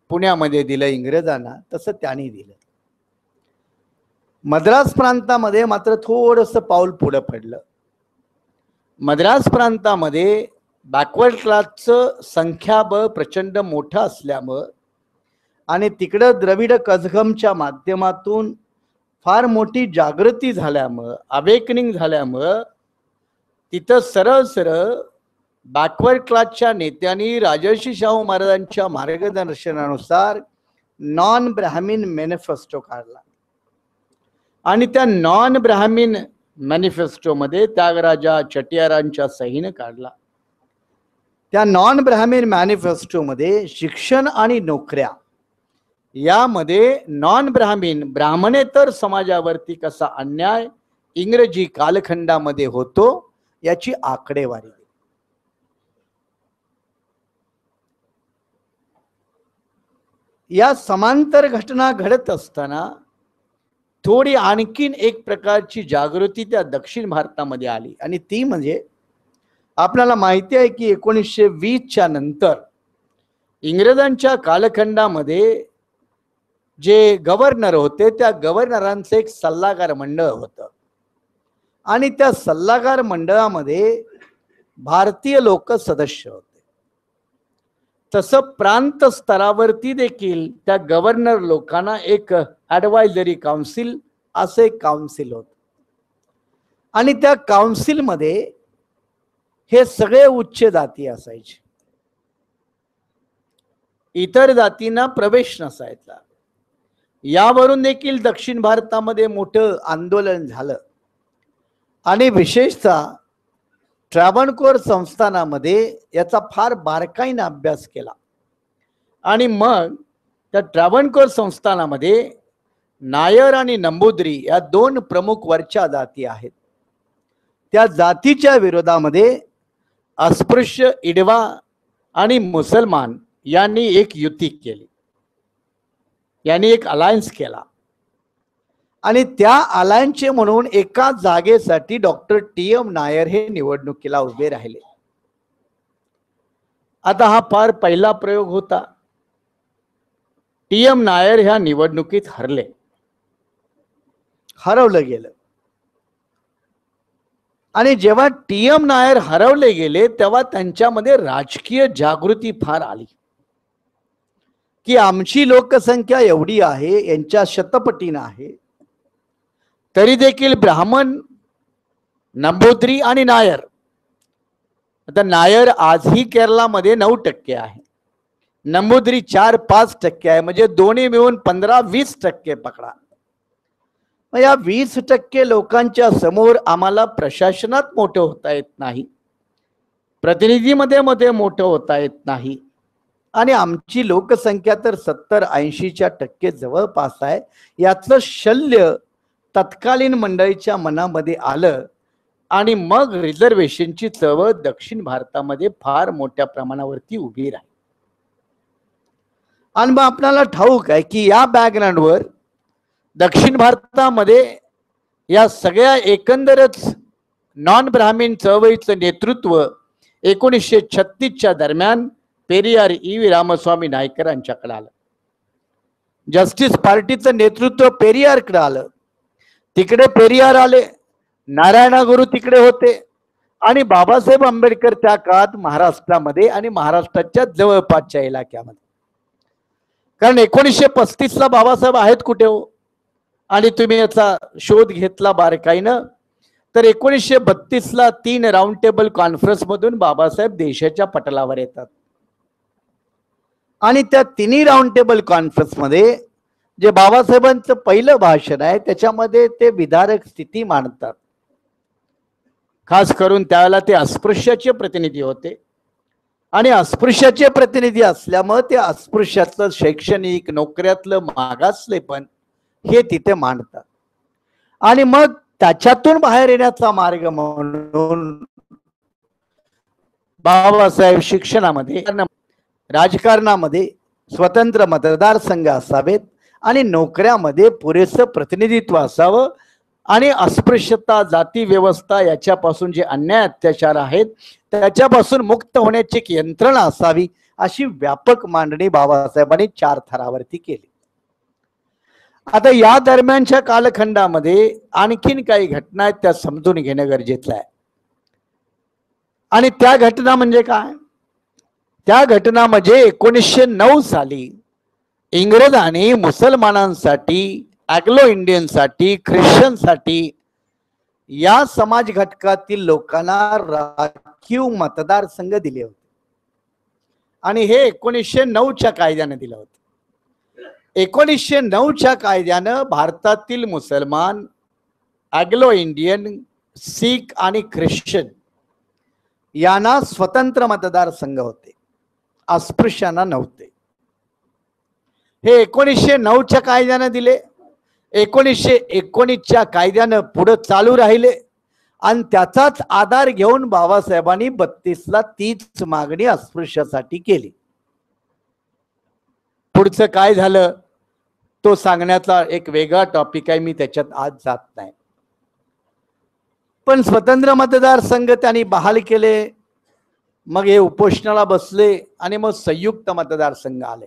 S3: पुण्यामध्ये दिलं इंग्रजांना, तसं त्यांनी दिलं. मद्रास प्रांतामध्ये मात्र थोडंसं पाऊल पुढे पडलं. मद्रास प्रांतामध्ये बॅकवर्ड क्लासचं संख्याबळ प्रचंड मोठं असल्यामुळं आणि तिकडं द्रविड कझगमच्या माध्यमातून फार मोठी जागृती झाल्यामुळं, अवेकनिंग झाल्यामुळं तिथं सरळ सरळ बॅकवर्ड क्लासच्या नेत्यांनी राजर्षी शाहू महाराजांच्या मार्गदर्शनानुसार नॉन ब्राह्मीण मॅनिफेस्टो काढला आणि त्या नॉन ब्राह्मीण मॅनिफेस्टोमध्ये त्यागराजा चटियारांच्या सहीनं काढला. त्या नॉन ब्राह्मीण मॅनिफेस्टोमध्ये शिक्षण आणि नोकऱ्या यामध्ये नॉन ब्राह्मीण ब्राह्मणेतर समाजावरती कसा अन्याय इंग्रजी कालखंडामध्ये होतो याची आकडेवारी. या समांतर घटना घडत असताना थोडी आणखीन एक प्रकारची जागृती त्या दक्षिण भारतामध्ये आली आणि ती म्हणजे आपल्याला माहिती आहे की 1920च्या नंतर इंग्रजांच्या कालखंडामध्ये जे गव्हर्नर होते त्या गव्हर्नरांचं एक सल्लागार मंडळ होतं आणि त्या सल्लागार मंडळामध्ये भारतीय लोक सदस्य होते. तसं प्रांत स्तरावरती देखील त्या गव्हर्नर लोकांना एक ॲडवायझरी काउन्सिल असं एक काउन्सिल होतं आणि त्या काउन्सिलमध्ये हे सगळे उच्च जाती असायचे, इतर जातींना प्रवेश नसायचा. यावरून देखील दक्षिण भारतामध्ये मोठं आंदोलन झालं आणि विशेषतः ट्रॅव्हनकोर संस्थानामध्ये याचा फार बारकाईने अभ्यास केला आणि मग त्या ट्रॅव्हनकोर संस्थानामध्ये नायर आणि नंबूद्री या दोन प्रमुख वरच्या जाती आहेत. त्या जातीच्या विरोधामध्ये अस्पृश्य, इडवा आणि मुसलमान यांनी एक युती केली, यांनी एक अलायन्स केला आणि त्या अलायन्सचे म्हणून एका जागेसाठी डॉक्टर टी.एम. नायर हे निवडणुकीला उभे राहिले. आता हा फार पहिला प्रयोग होता. टी.एम. नायर ह्या निवडणुकीत हरवलं गेलं आणि जेव्हा टी.एम. नायर हरवले गेले तेव्हा त्यांच्यामध्ये राजकीय जागृती फार आली की आमची लोकसंख्या एवढी आहे, यांच्या शतपटीनं आहे, तरी देखील ब्राह्मण, नंबूद्री आणि नायर, आता नायर आजही केरळामध्ये 9% आहे, नंबूद्री 4-5% आहे, म्हणजे दोन्ही मिळून 15-20% पकडा. मग या 20% लोकांच्या समोर आम्हाला प्रशासनात मोठं होता येत नाही, प्रतिनिधीमध्ये मोठं होता येत नाही आणि आमची लोकसंख्या तर 70-80% जवळपास आहे. याचं शल्य तत्कालीन मंडळीच्या मनामध्ये आलं आणि मग रिझर्वेशनची चळवळ दक्षिण भारतामध्ये फार मोठ्या प्रमाणावरती उभी राहिली. आणि मग आपल्याला ठाऊक आहे की या बॅकग्राऊंडवर दक्षिण भारतामध्ये या सगळ्या एकंदरच नॉन ब्राह्मीण चळवळीचं नेतृत्व 1936च्या दरम्यान पेरियार ई.व्ही. रामस्वामी नायकर यांच्याकडे आलं. जस्टिस पार्टीचं नेतृत्व पेरियारकडे आलं. तिकडे पेरियार आले, नारायण गुरु तिकडे होते आणि बाबासाहेब आंबेडकर त्या काळात महाराष्ट्रामध्ये आणि महाराष्ट्राच्या जवळपासच्या इलाक्यामध्ये, कारण 1935ला बाबासाहेब आहेत कुठे हो, आणि तुम्ही याचा शोध घेतला बारकाईनं तर 1932ला 3 राऊंड टेबल कॉन्फरन्स मधून बाबासाहेब देशाच्या पटलावर येतात आणि त्या 3 राऊंड टेबल कॉन्फरन्स मध्ये जे बाबासाहेबांचं पहिलं भाषण आहे त्याच्यामध्ये ते विधारक स्थिती मांडतात. खास करून त्यावेळेला ते अस्पृश्याचे प्रतिनिधी होते आणि अस्पृश्याचे प्रतिनिधी असल्यामुळे ते अस्पृश्यातलं शैक्षणिक, नोकऱ्यातलं मागासलेपण हे तिथे मांडतात आणि मग त्याच्यातून बाहेर येण्याचा मार्ग म्हणून बाबासाहेब शिक्षणामध्ये, राजकारणामध्ये स्वतंत्र मतदारसंघ असावेत आणि नोकऱ्यामध्ये पुरेसं प्रतिनिधित्व असावं आणि अस्पृश्यता, जाती व्यवस्था याच्यापासून जे अन्याय अत्याचार आहेत त्याच्यापासून मुक्त होण्याची एक यंत्रणा असावी अशी व्यापक मांडणी बाबासाहेबांनी 4 थरावरती केली. आता या दरम्यानच्या कालखंडामध्ये आणखीन काही घटना आहेत, त्या समजून घेणं गरजेचं आहे. आणि त्या घटना म्हणजे काय? त्या घटना म्हणजे 1909 साली इंग्रजांनी मुसलमानांसाठी, अँग्लो इंडियनसाठी, ख्रिश्चनसाठी या समाज घटकातील लोकांना राखीव मतदारसंघ दिले होते. आणि हे 1909च्या कायद्याने दिलं होतं. 1909च्या कायद्यानं भारतातील मुसलमान, अँग्लो इंडियन, सिख आणि ख्रिश्चन यांना स्वतंत्र मतदारसंघ होते, अस्पृश्यांना नव्हते. हे 1909च्या कायद्यानं दिले. 1919च्या कायद्यानं पुढे चालू राहिले आणि त्याचाच आधार घेऊन बाबासाहेबांनी 32ला तीच मागणी अस्पृश्यासाठी केली. पुढचं काय झालं तो सांगण्याचा एक वेगळा टॉपिक आहे, मी त्याच्यात आज जात नाही. पण स्वतंत्र मतदारसंघ त्यांनी बहाल केले. मग हे उपोषणाला बसले आणि मग संयुक्त मतदारसंघ आले.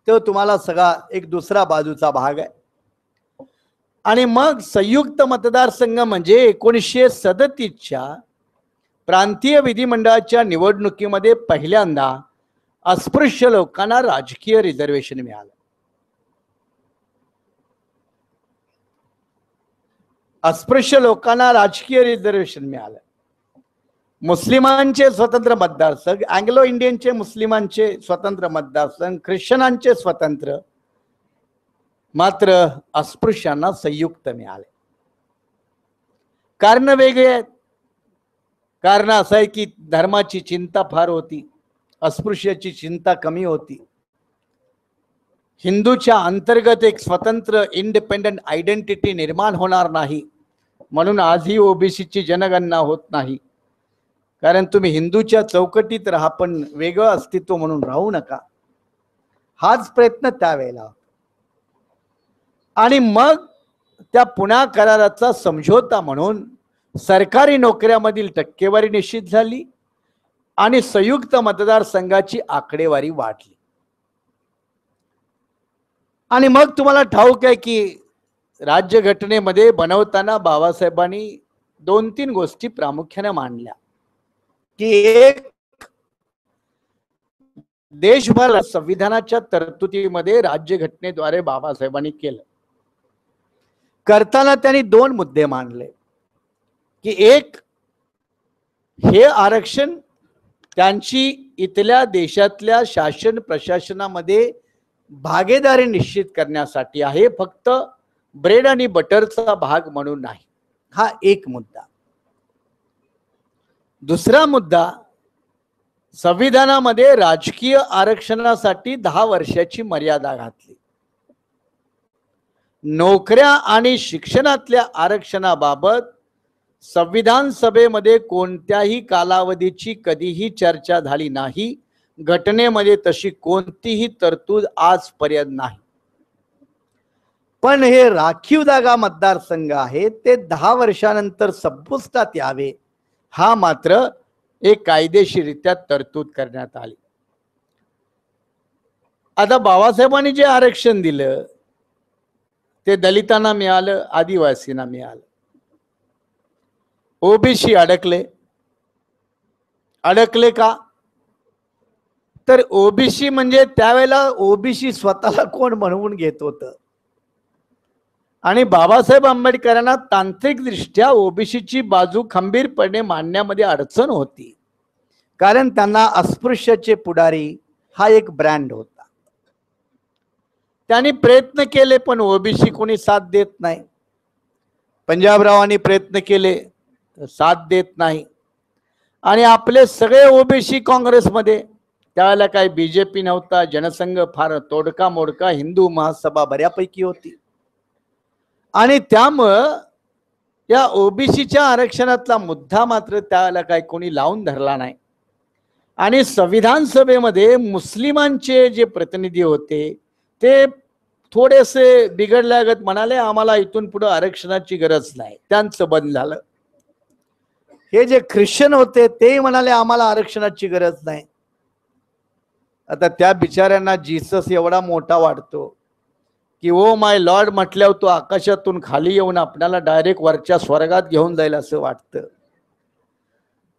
S3: तो तुम्हाला सगळा एक दुसरा बाजूचा भाग आहे. आणि मग संयुक्त मतदारसंघ म्हणजे 1937च्या प्रांतीय विधिमंडळाच्या निवडणुकीमध्ये पहिल्यांदा अस्पृश्य लोकांना राजकीय रिझर्वेशन मिळालं. अस्पृश्य लोकांना राजकीय रिझर्वेशन मिळालं. मुस्लिमांचे स्वतंत्र मतदारसंघ, अँग्लो इंडियनचे मुस्लिमांचे स्वतंत्र मतदारसंघ, ख्रिश्चनांचे स्वतंत्र, मात्र अस्पृश्यांना संयुक्त मिळाले. कारण वेगळे आहेत. कारण असं आहे की धर्माची चिंता फार होती, अस्पृश्याची चिंता कमी होती. हिंदूच्या अंतर्गत एक स्वतंत्र इंडिपेंडंट आयडेंटिटी निर्माण होणार नाही, म्हणून आजही ओबीसीची जनगणना होत नाही. कारण तुम्ही हिंदूच्या चौकटीत राहा पण वेगळं अस्तित्व म्हणून राहू नका, हाच प्रयत्न त्यावेळेला. आणि मग त्या पुणे कराराचा समझोता म्हणून सरकारी नोकऱ्यामधील टक्केवारी निश्चित झाली आणि संयुक्त मतदारसंघाची आकडेवारी वाढली. आणि मग तुम्हाला ठाऊक आहे की राज्यघटनेमध्ये बनवताना बाबासाहेबांनी 2-3 गोष्टी प्रामुख्याने मांडल्या की एक, देशभर संविधानाच्या तरतुदीमध्ये राज्यघटनेद्वारे बाबासाहेबांनी केलं. करताना त्यांनी 2 मुद्दे मांडले की एक, हे आरक्षण त्यांची इथल्या देशातल्या शासन प्रशासनामध्ये भागीदारी निश्चित करण्यासाठी आहे, फक्त ब्रेड आणि बटरचा भाग म्हणून नाही. हा एक मुद्दा. दुसरा मुद्दा, संविधानामध्ये राजकीय आरक्षणासाठी 10 वर्षाची मर्यादा घातली. नोकऱ्या आणि शिक्षणातल्या आरक्षणाबाबत संविधान सभेमध्ये कोणत्याही कालावधीची कधीही चर्चा झाली नाही. घटनेमध्ये तशी कोणतीही तरतूद आजपर्यंत नाही. पण हे राखीव जागा मतदारसंघ आहे ते 10 वर्षानंतर संपुष्टात यावे, हा मात्र एक कायदेशीररित्या तरतूद करण्यात आली. आता बाबासाहेबांनी जे आरक्षण दिलं ते दलितांना मिळालं, आदिवासींना मिळालं. ओबीसी अडकले. अडकले का? तर ओबीसी म्हणजे त्यावेळेला ओबीसी स्वतःला कोण म्हणवून घेत होतं. आणि बाबासाहेब आंबेडकरांना तांत्रिकदृष्ट्या ओबीसीची बाजू खंबीरपणे मांडण्यामध्ये अडचण होती, कारण त्यांना अस्पृश्याचे पुढारी हा एक ब्रँड होता. त्यांनी प्रयत्न केले पण ओबीसी कोणी साथ देत नाही. पंजाबरावांनी प्रयत्न केले, साथ देत नाही. आणि आपले सगळे ओबीसी काँग्रेसमध्ये, त्यावेळेला काही बीजेपी नव्हता, जनसंघ फार तोडका मोडका, हिंदू महासभा बऱ्यापैकी होती. आणि त्यामुळं या ओबीसीच्या आरक्षणातला मुद्दा मात्र त्यावेळेला काही कोणी लावून धरला नाही. आणि संविधान सभेमध्ये मुस्लिमांचे जे प्रतिनिधी होते ते थोडेसे बिघडल्यागत म्हणाले, आम्हाला इथून पुढे आरक्षणाची गरज नाही. त्यांचं बंद झालं. हे जे ख्रिश्चन होते ते म्हणाले, आम्हाला आरक्षणाची गरज नाही. आता त्या बिचाऱ्यांना जीसस एवढा मोठा वाटतो, की ओ माय लॉर्ड म्हटल्यावर तो आकाशातून खाली येऊन आपल्याला डायरेक्ट वरच्या स्वर्गात घेऊन जाईल असं वाटतं.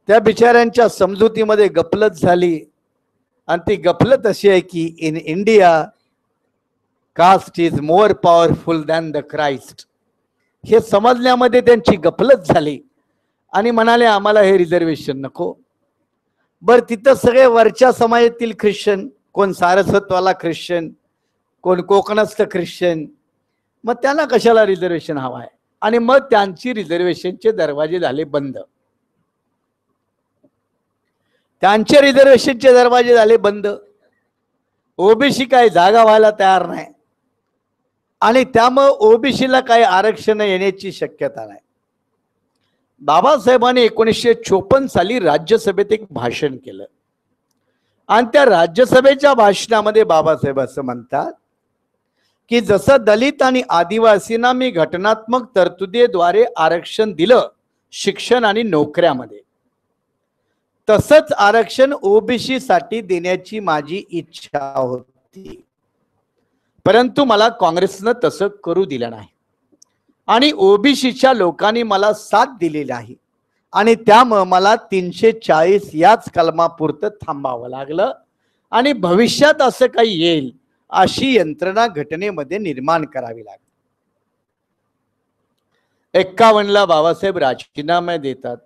S3: त्या बिचाऱ्यांच्या समजुतीमध्ये गफलत झाली आणि ती गफलत अशी आहे की in India caste is more powerful than the Christ. हे समजण्यामध्ये त्यांची गफलत झाली आणि म्हणाले आम्हाला हे रिझर्वेशन नको. बर तिथं सगळे वरच्या समाजातील ख्रिश्चन, कोण सारस्वतवाला ख्रिश्चन, कोण कोकणस्थ ख्रिश्चन, मग त्यांना कशाला रिझर्वेशन हवा आहे. आणि मग त्यांची रिझर्वेशनचे दरवाजे झाले बंद. त्यांचे रिझर्वेशनचे दरवाजे झाले बंद. ओबीसी काय जागा व्हायला तयार नाही आणि त्यामुळे ओबीसीला काही आरक्षण येण्याची शक्यता नाही. बाबासाहेबांनी 1954 साली राज्यसभेत एक भाषण केलं आणि त्या राज्यसभेच्या भाषणामध्ये बाबासाहेब असं म्हणतात की जसं दलित आणि आदिवासींना मी घटनात्मक तरतुदीद्वारे आरक्षण दिलं शिक्षण आणि नोकऱ्यामध्ये, तसंच आरक्षण ओबीसी साठी देण्याची माझी इच्छा होती, परंतु मला काँग्रेसनं तसं करू दिलं नाही आणि ओबीसीच्या लोकांनी मला साथ दिलेली आहे आणि त्यामुळे मला 340 याच कलमापुरतं थांबावं लागलं आणि भविष्यात असं काही येईल अशी यंत्रणा घटनेमध्ये निर्माण करावी लागली. 51ला बाबासाहेब राजीनामा देतात.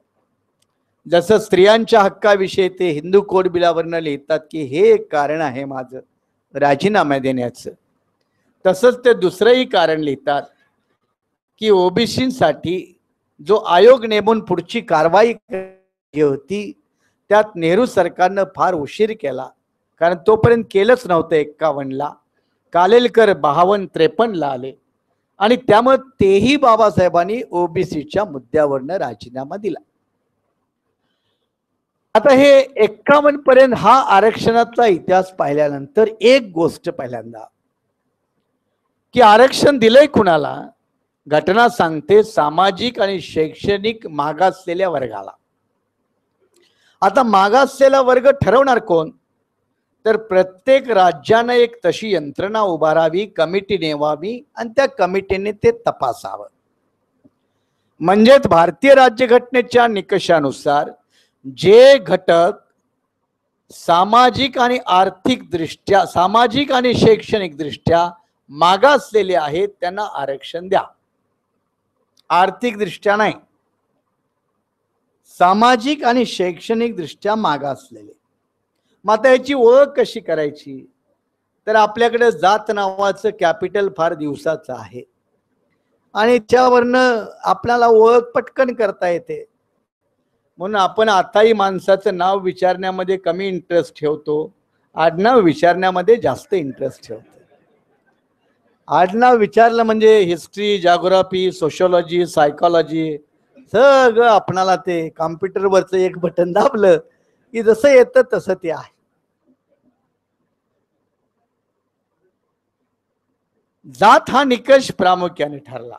S3: जसं स्त्रियांच्या हक्काविषयी ते हिंदू कोड बिलावरनं लिहितात की हे एक कारण आहे माझं राजीनामा देण्याचं, तसंच ते दुसरंही कारण लिहितात की ओबीसीसाठी जो आयोग नेमून पुढची कारवाई होती त्यात नेहरू सरकारनं फार उशीर केला, कारण तोपर्यंत केलंच नव्हतं. 51ला कालेलकर 52-53ला आले आणि त्यामुळे तेही बाबासाहेबांनी ओबीसीच्या मुद्द्यावरनं राजीनामा दिला. आता हे 51 पर्यंत हा आरक्षणाचा इतिहास पाहिल्यानंतर एक गोष्ट पहिल्यांदा की आरक्षण दिलंय कुणाला, घटना सांगते सामाजिक आणि शैक्षणिक मागासलेल्या वर्गाला. आता मागासलेला वर्ग ठरवणार कोण, तर प्रत्येक राज्यानं एक तशी यंत्रणा उभारावी, कमिटी नेमावी आणि त्या कमिटीने ते तपासावं. म्हणजेच भारतीय राज्यघटनेच्या निकषानुसार जे घटक सामाजिक आणि आर्थिक दृष्ट्या, सामाजिक आणि शैक्षणिक दृष्ट्या मागासलेले आहेत त्यांना आरक्षण द्या. आर्थिक दृष्ट्या नाही, सामाजिक आणि शैक्षणिक दृष्ट्या मागासलेले. मग आता याची ओळख कशी करायची, तर आपल्याकडे जात नावाचं कॅपिटल फार दिवसाचं आहे आणि त्यावरनं आपल्याला ओळख पटकन करता येते. म्हणून आपण आताही माणसाचं नाव विचारण्यामध्ये कमी इंटरेस्ट ठेवतो, आडनाव विचारण्यामध्ये जास्त इंटरेस्ट ठेवतो. आडनाव विचारलं म्हणजे हिस्ट्री, जॉग्राफी, सोशॉलॉजी, सायकॉलॉजी सगळं आपणाला ते कॉम्प्युटरवरचं एक बटन दाबलं की जसं येतं तसं ते आहे. जात हा निकष प्रामुख्याने ठरला.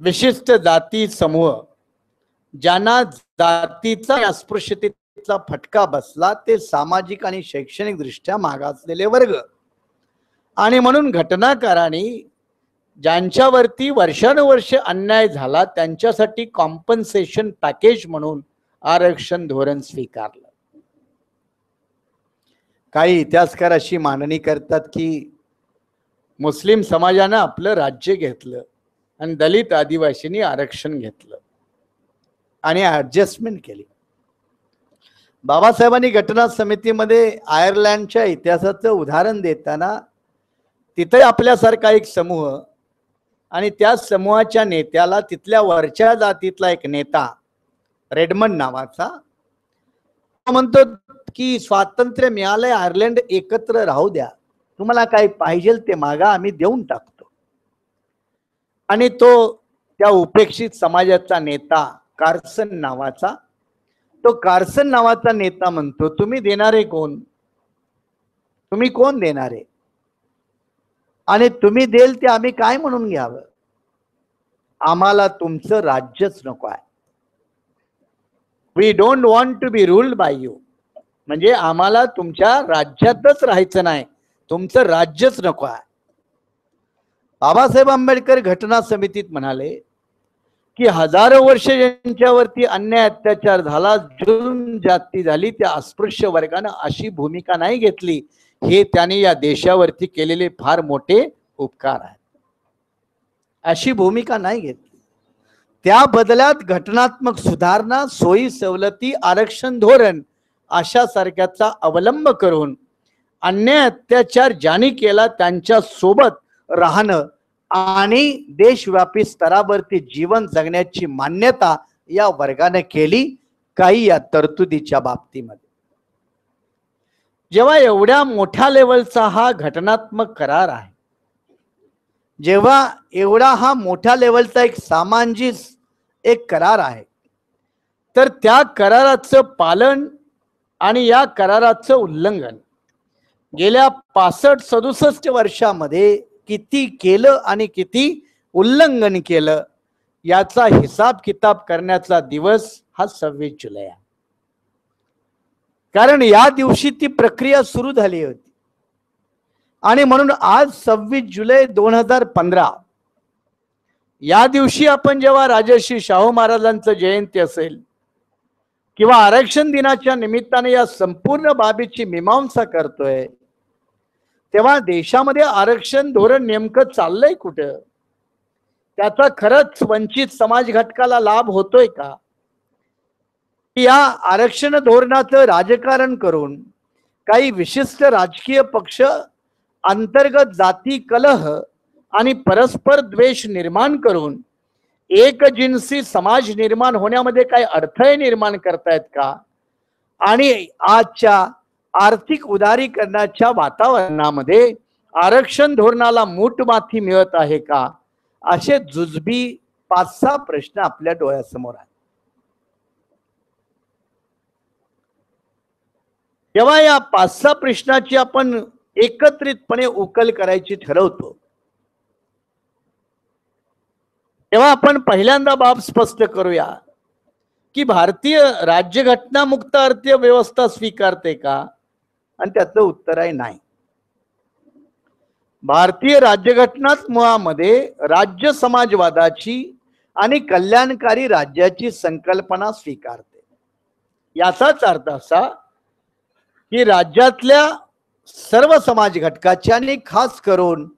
S3: विशिष्ट जाती समूह ज्यांना जातीचा अस्पृश्यतेचा फटका बसला ते सामाजिक आणि शैक्षणिक दृष्ट्या मागासलेले वर्ग. आणि म्हणून घटनाकारांनी ज्यांच्यावरती वर्षानुवर्ष अन्याय झाला त्यांच्यासाठी कॉम्पन्सेशन पॅकेज म्हणून आरक्षण धोरण स्वीकारलं. काही इतिहासकार अशी मांडणी करतात की मुस्लिम समाजानं आपलं राज्य घेतलं आणि दलित आदिवासींनी आरक्षण घेतलं आणि ऍडजस्टमेंट केली. बाबासाहेबांनी घटना समितीमध्ये आयर्लंडच्या इतिहासाचं उदाहरण देताना तिथे आपल्यासारखा एक समूह आणि त्या समूहाच्या नेत्याला तिथल्या वरच्या जातीतला एक नेता रेडमंड नावाचा म्हणतो की स्वातंत्र्य मिळालंय, आयर्लंड एकत्र राहू द्या, तुम्हाला काय पाहिजे ते मागा, आम्ही देऊन टाकतो. आणि तो त्या उपेक्षित समाजाचा नेता कार्सन नावाचा, तो कार्सन नावाचा नेता म्हणतो तुम्ही देणारे कोण, तुम्ही कोण देणारे आणि तुम्ही देल ते आम्ही काय म्हणून घ्यावं, आम्हाला तुमचं राज्यच नको आहे. We don't want to be ruled by you, म्हणजे आम्हाला तुमच्या राज्यातच राहायचं नाही, तुमचं राज्यच नको आहे. बाबासाहेब आंबेडकर घटना समितीत म्हणाले की हजारो वर्ष ज्यांच्यावरती अन्याय अत्याचार झाला, जुलूम जाती झाली, त्या अस्पृश्य वर्गानं अशी भूमिका नाही घेतली, हे त्यांनी या देशावरती केलेले फार मोठे उपकार आहेत. अशी भूमिका नाही घेतली. त्या बदल्यात घटनात्मक सुधारणा, सोयी सवलती, आरक्षण धोरण अशा सारख्याचा अवलंब करून अन्याय अत्याचार ज्यांनी केला त्यांच्या सोबत राहणं आणि देशव्यापी स्तरावरती जीवन जगण्याची मान्यता या वर्गाने केली, काही या तरतुदीच्या बाबतीमध्ये. जेव्हा एवढ्या मोठ्या लेवलचा हा घटनात्मक करार आहे, जेव्हा एवढा हा मोठ्या लेवलचा एक सामंजस्य एक करार आहे, तर त्या कराराचं पालन आणि या कराराचं उल्लंघन गेल्या 65-67 वर्षामध्ये किती केलं आणि किती उल्लंघन केलं याचा हिसाब किताब करण्याचा दिवस हा 26 जुलै आहे. कारण या दिवशी ती प्रक्रिया सुरू झाली होती आणि म्हणून आज 26 जुलै 2015 या दिवशी आपण जेव्हा राजर्षी शाहू महाराजांचं जयंती असेल किंवा आरक्षण दिनाच्या निमित्ताने या संपूर्ण बाबीची मीमांसा करतोय, तेव्हा देशामध्ये आरक्षण धोरण नेमकं चाललंय कुठं, त्याचा खरंच वंचित समाज घटकाला लाभ होतोय का, या आरक्षण धोरणाचं राजकारण करून काही विशिष्ट राजकीय पक्ष अंतर्गत जाती कलह आणि परस्पर द्वेष निर्माण करून एकजिन्सी समाज निर्माण होण्यामध्ये काही अडथळे निर्माण करतायत का, आणि आजच्या आर्थिक उदारीकरणाच्या वातावरणामध्ये आरक्षण धोरणाला मूठमाती मिळत आहे का, असे जुजबी 5-6 प्रश्न आपल्या डोळ्यासमोर आहेत. जेव्हा या 5-6 प्रश्नाची आपण एकत्रितपणे उकल करायची ठरवतो, तेव्हा आपण पहिल्यांदा बाब स्पष्ट करूया की भारतीय राज्यघटना मुक्त अर्थव्यवस्था स्वीकारते का, आणि त्याचं उत्तर आहे नाही. भारतीय राज्यघटनाच मुळामध्ये राज्य समाजवादाची आणि कल्याणकारी राज्याची संकल्पना स्वीकारते. याचाच अर्थ असा की राज्यातल्या सर्व समाज घटकाची आणि खास करून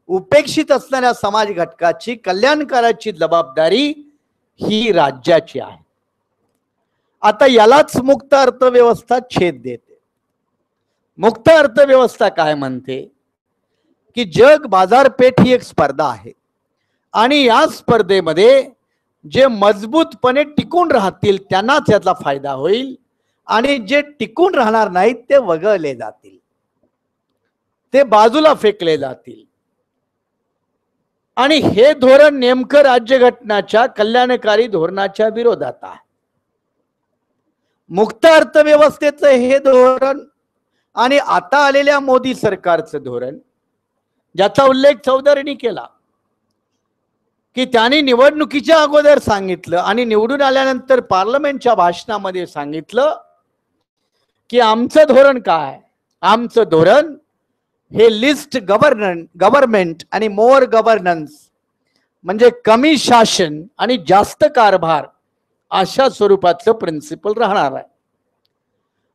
S3: उपेक्षित असणाऱ्या समाज घटकाची कल्याणकाराची जबाबदारी ही राज्याची आहे. आता यालाच मुक्त अर्थव्यवस्था छेद देते. मुक्त अर्थव्यवस्था काय म्हणते की जग बाजारपेठ ही एक स्पर्धा आहे आणि या स्पर्धेमध्ये जे मजबूतपणे टिकून राहतील त्यांनाच याचा फायदा होईल आणि जे टिकून राहणार नाहीत ते वगळले जातील, ते बाजूला फेकले जातील. आणि हे धोरण नेमकं राज्यघटनाच्या कल्याणकारी धोरणाच्या विरोधात आहे. मुक्त अर्थव्यवस्थेचं हे धोरण आणि आता आलेल्या मोदी सरकारचं धोरण, ज्याचा उल्लेख चौधरींनी केला की त्यांनी निवडणुकीच्या अगोदर सांगितलं आणि निवडून आल्यानंतर पार्लमेंटच्या भाषणामध्ये सांगितलं की आमचं धोरण काय, आमचं धोरण हे लिस्ट गव्हर्नमेंट आणि मोर गव्हर्नन्स, म्हणजे कमी शासन आणि जास्त कारभार अशा स्वरूपाचं प्रिन्सिपल राहणार आहे.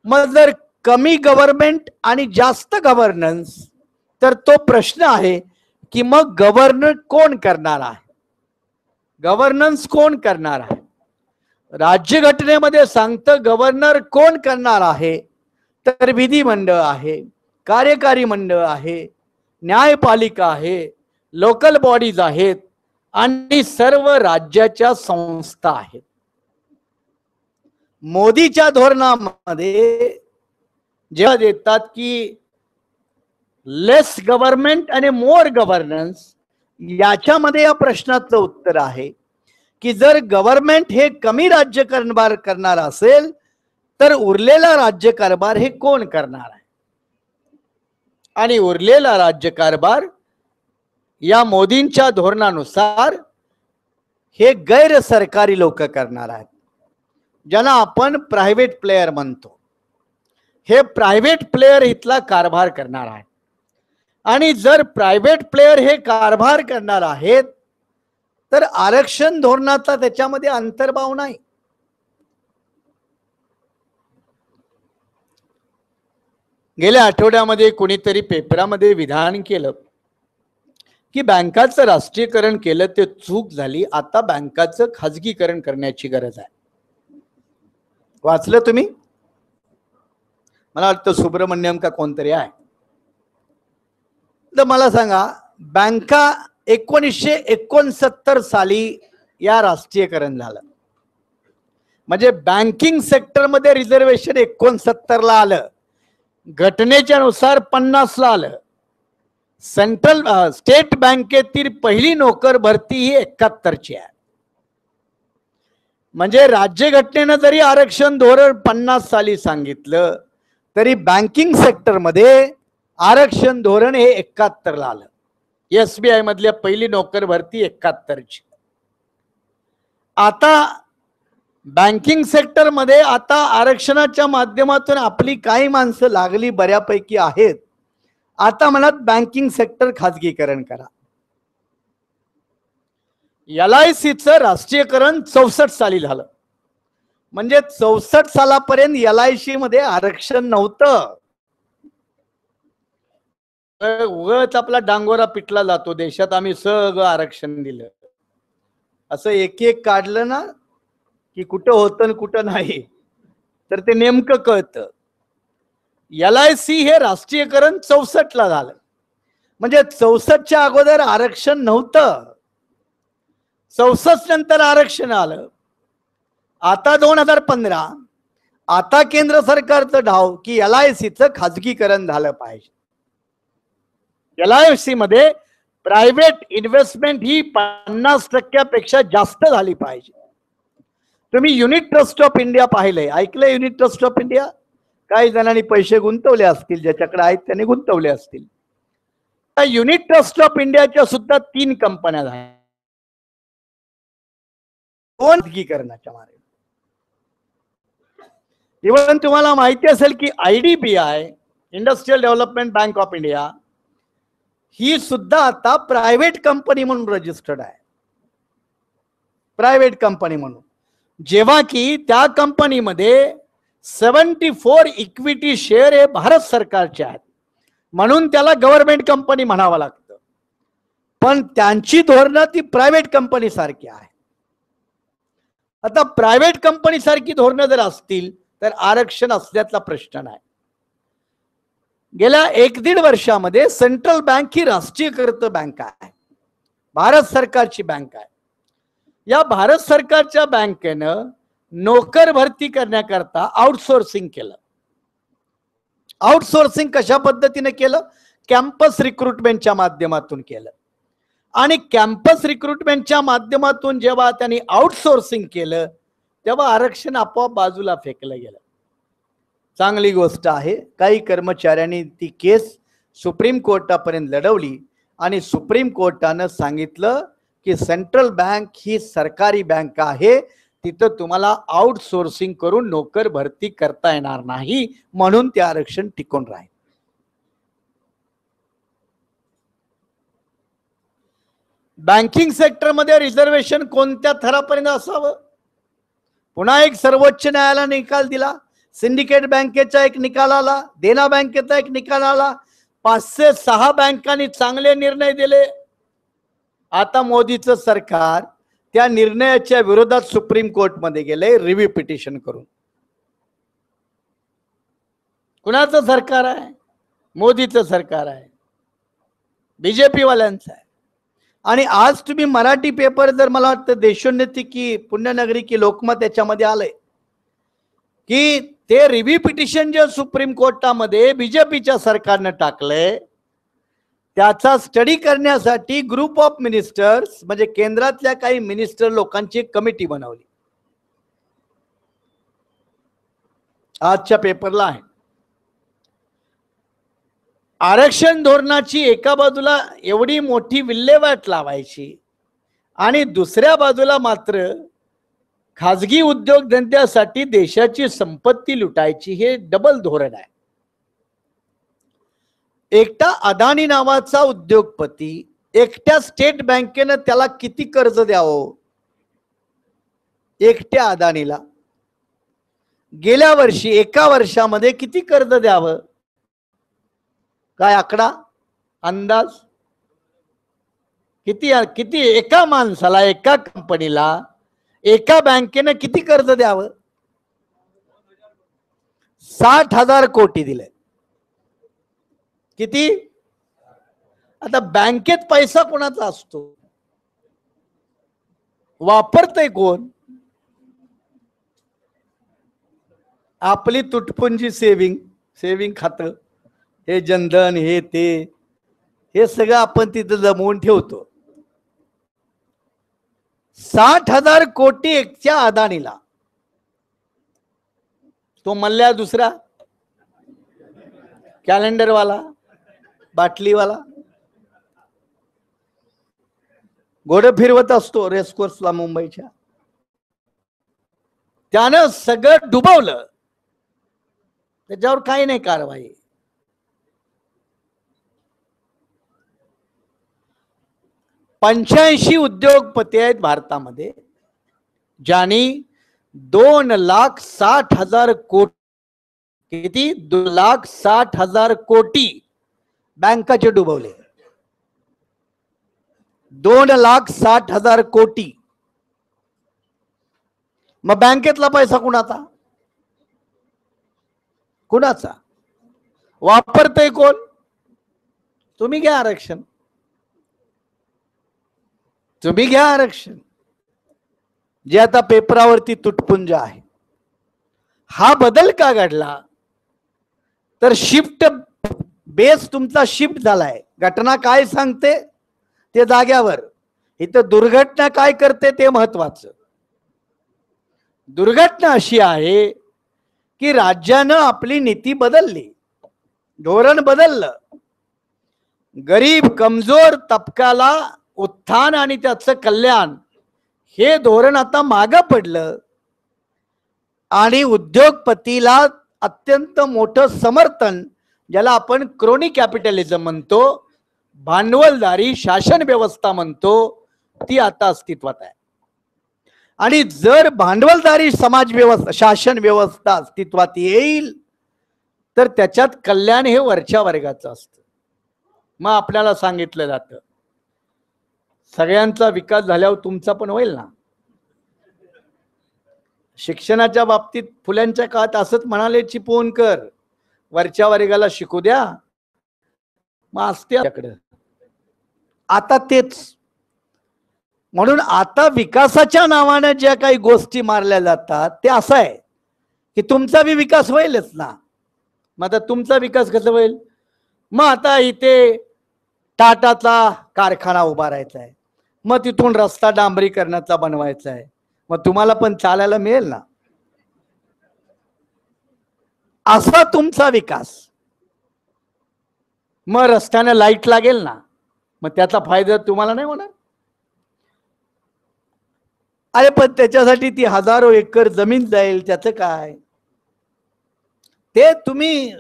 S3: मग जर कमी गव्हर्नमेंट आणि जास्त गव्हर्नन्स, तर तो प्रश्न आहे की मग गव्हर्नर कोण करणार आहे, गव्हर्नन्स कोण करणार आहे. राज्यघटनेमध्ये सांगतं गव्हर्नर कोण करणार आहे, तर विधिमंडळ आहे, कार्यकारी मंडळ आहे, न्यायपालिका आहे, लोकल बॉडीज आहेत आणि सर्व राज्याच्या संस्था आहेत. मोदीच्या धोरणामध्ये जेव्हा देतात की लेस गव्हर्नमेंट आणि मोर गव्हर्नन्स, याच्यामध्ये या प्रश्नाचं उत्तर आहे की जर गव्हर्नमेंट हे कमी राज्यकारभार करणार असेल तर उरलेला राज्यकारभार हे कोण करणार आहे, आणि उरलेला राज्यकारभार या मोदींच्या धोरणानुसार हे गैर सरकारी लोक करणार आहेत, ज्यांना आपण प्रायव्हेट प्लेयर म्हणतो. हे प्रायव्हेट प्लेयर इथला कारभार करणार आहे. आणि जर प्रायव्हेट प्लेयर हे कारभार करणार आहेत तर आरक्षण धोरणाचा त्याच्यामध्ये अंतर्भाव नाही. गेल्या आठवड्यामध्ये कोणीतरी पेपरामध्ये विधान केलं की बँकाचं राष्ट्रीयकरण केलं ते चूक झाली, आता बँकाचं खाजगीकरण करण्याची गरज आहे. वाचलं तुम्ही? मला वाटतं सुब्रमण्यम का कोणतरी आहे. तर मला सांगा, बँका 1969 साली या राष्ट्रीयकरण झालं, म्हणजे बँकिंग सेक्टरमध्ये रिझर्वेशन 69 ला आलं, घटनेच्या नुसार 50 ला आलं. सेंट्रल स्टेट बँकेतील पहिली नोकर भरती ही 71 ची आहे. म्हणजे राज्यघटनेनं जरी आरक्षण धोरण 50 साली सांगितलं तरी बँकिंग सेक्टरमध्ये आरक्षण धोरण हे 71 ला आलं. SBI मधल्या पहिली नोकर भरती 71 ची. आता बँकिंग सेक्टर मध्ये आता आरक्षणाच्या माध्यमातून आपली काही माणसं लागली बऱ्यापैकी आहेत. आता म्हणत बँकिंग सेक्टर खाजगीकरण करा. LICचं राष्ट्रीयकरण 64 साली झालं, म्हणजे 64 सालापर्यंत LIC मध्ये आरक्षण नव्हतं. उगाच आपला डांगोरा पिटला जातो, देशात आम्ही सगळं आरक्षण दिलं, असं एक एक काढलं ना की कुठं होतं आणि कुठं नाही तर ते नेमकं कळतं. LIC हे राष्ट्रीयकरण 64 ला झालं, म्हणजे 64च्या अगोदर आरक्षण नव्हतं, 64 नंतर आरक्षण आलं. आता 2015 आता केंद्र सरकारचं डाव की LICचं खाजगीकरण झालं पाहिजे. LIC मध्ये प्रायव्हेट इन्व्हेस्टमेंट ही 50% पेक्षा जास्त झाली पाहिजे. तुम्ही युनिट ट्रस्ट ऑफ इंडिया पाहिलंय, ऐकलंय युनिट ट्रस्ट ऑफ इंडिया? काही जणांनी पैसे गुंतवले असतील, ज्याच्याकडे आहेत त्यांनी गुंतवले असतील. युनिट ट्रस्ट ऑफ इंडियाच्या सुद्धा 3 कंपन्या झाल्या खाजगीकरणाच्या मार्गे. इव्हन तुम्हाला माहिती असेल की IDBI industrial development bank of India ही सुद्धा आता प्रायव्हेट कंपनी म्हणून रजिस्टर्ड आहे, प्रायव्हेट कंपनी म्हणून. जेव्हा की त्या कंपनीमध्ये 74 इक्विटी शेअर हे भारत सरकारचे आहेत, म्हणून त्याला गव्हर्नमेंट कंपनी म्हणावं लागतं. पण त्यांची धोरणं ती प्रायव्हेट कंपनी सारखी आहे. आता प्रायव्हेट कंपनी सारखी धोरणं जर असतील तर आरक्षण असल्याचा प्रश्न नाही. गेल्या 1-1.5 वर्षामध्ये सेंट्रल बँक ही राष्ट्रीयकृत बँक आहे, भारत सरकारची बँक आहे. या भारत सरकारच्या बँकेनं नोकर भरती करण्याकरता आउटसोर्सिंग केलं. आउटसोर्सिंग कशा पद्धतीने केलं? कॅम्पस रिक्रुटमेंटच्या माध्यमातून केलं. आणि कॅम्पस रिक्रुटमेंटच्या माध्यमातून जेव्हा त्यांनी आउटसोर्सिंग केलं तेव्हा आरक्षण आपोआप बाजूला फेकलं गेलं. चांगली गोष्ट आहे. काही कर्मचाऱ्यांनी ती केस सुप्रीम कोर्टापर्यंत लढवली आणि सुप्रीम कोर्टानं सांगितलं की सेंट्रल बँक ही सरकारी बँक आहे, तिथं तुम्हाला आउटसोर्सिंग करून नोकर भरती करता येणार नाही, म्हणून ते आरक्षण टिकून राहील. बँकिंग सेक्टरमध्ये रिझर्वेशन कोणत्या थरापर्यंत असावं? पुन्हा एक सर्वोच्च न्यायालयाने निकाल दिला. सिंडिकेट बँकेचा एक निकाल आला, देना बँकेचा एक निकाल आला. 506 बँकांनी चांगले निर्णय दिले. आता मोदीचं सरकार त्या निर्णयाच्या विरोधात सुप्रीम कोर्टमध्ये गेले रिव्ह्यू पिटिशन करून. कुणाचं सरकार आहे? मोदीचं सरकार आहे, BJP वाल्यांचं आहे. आणि आज तुम्ही मराठी पेपर जर मला वाटतं देशोन्नती की पुण्यनगरी की लोकमत याच्यामध्ये आलंय की ते रिव्ह्यू पिटिशन जे सुप्रीम कोर्टामध्ये BJPच्या सरकारनं टाकलंय त्याचा स्टडी करण्यासाठी ग्रुप ऑफ मिनिस्टर्स म्हणजे केंद्रातल्या काही मिनिस्टर लोकांची एक कमिटी बनवली. आजच्या पेपरला आहे. आरक्षण धोरणाची एका बाजूला एवढी मोठी विल्हेवाट लावायची आणि दुसऱ्या बाजूला मात्र खाजगी उद्योगधंद्यासाठी देशाची संपत्ती लुटायची, हे डबल धोरण आहे. एकटा अदानी नावाचा उद्योगपती एकट्या स्टेट बँकेनं त्याला किती कर्ज द्यावं? एकट्या अदानीला गेल्या वर्षी एका वर्षामध्ये किती कर्ज द्यावं? काय आकडा, अंदाज किती? किती एका माणसाला, एका कंपनीला, एका बँकेनं किती कर्ज द्यावं? 60,000 कोटी दिले. किती? आता बँकेत पैसा कोणाचा असतो? वापरतय कोण? आपली तुटपुंजी सेविंग खातं, हे जनधन, हे सगळं आपण तिथं जमवून ठेवतो. 60,000 कोटी एकच्या अदानीला. तो मल्ल्या दुसरा कॅलेंडरवाला, बाटलीवाला घोडं फिरवत असतो रेसकोर्सला मुंबईच्या. त्यानं सगळं डुबवलं, त्याच्यावर काही नाही कारवाई. पंच्याऐंशी उद्योगपती आहेत भारतामध्ये, ज्यांनी 2,60,000 कोटी, किती? 2,60,000 कोटी बँकाचे डुबवले. 2,60,000 कोटी. मग बँकेतला पैसा कुणाचा? कुणाचा? वापरतय कोण? तुम्ही घ्या आरक्षण, तुम्ही घ्या आरक्षण. जे आता पेपरावरती तुटपुंज आहे. हा बदल का घडला? तर शिफ्ट बेस तुमचा शिफ्ट झालाय. घटना काय सांगते ते जाग्यावर, इथं दुर्घटना काय करते ते महत्वाचं. दुर्घटना अशी आहे की राज्यानं आपली नीती बदलली, धोरण बदललं. गरीब कमजोर तबकाला उत्थान आणि त्याचं कल्याण हे धोरण आता मागं पडलं आणि उद्योगपतीला अत्यंत मोठं समर्थन, ज्याला आपण क्रोनी कॅपिटलिझम म्हणतो, भांडवलदारी शासन व्यवस्था म्हणतो, ती आता अस्तित्वात आहे. आणि जर भांडवलदारी समाज व्यवस्था, शासन व्यवस्था अस्तित्वात येईल तर त्याच्यात कल्याण हे वरच्या वर्गाचं असतं. मग आपल्याला सांगितलं जातं सगळ्यांचा विकास झाल्यावर तुमचा पण होईल ना. शिक्षणाच्या बाबतीत फुल्यांच्या काळात असंच म्हणाले चिपळूणकर, वरच्या वर्गाला शिकू द्या, मग असते आपल्याकडे. आता तेच. म्हणून आता विकासाच्या नावाने ज्या काही गोष्टी मारल्या जातात ते असं आहे की तुमचा बी विकास होईलच ना. मग आता तुमचा विकास कसा होईल? मग आता इथे टाटाचा कारखाना उभारायचा आहे, मग तिथून रस्ता डांबरीकरणाचा बनवायचा आहे, मग तुम्हाला पण चालायला मिळेल ना. असा तुमचा विकास. मग रस्त्याने लाईट लागेल ना, मग त्याचा फायदा तुम्हाला नाही होणार. अरे पण त्याच्यासाठी ती हजारो एकर जमीन जाईल, त्याचं काय? ते तुम्ही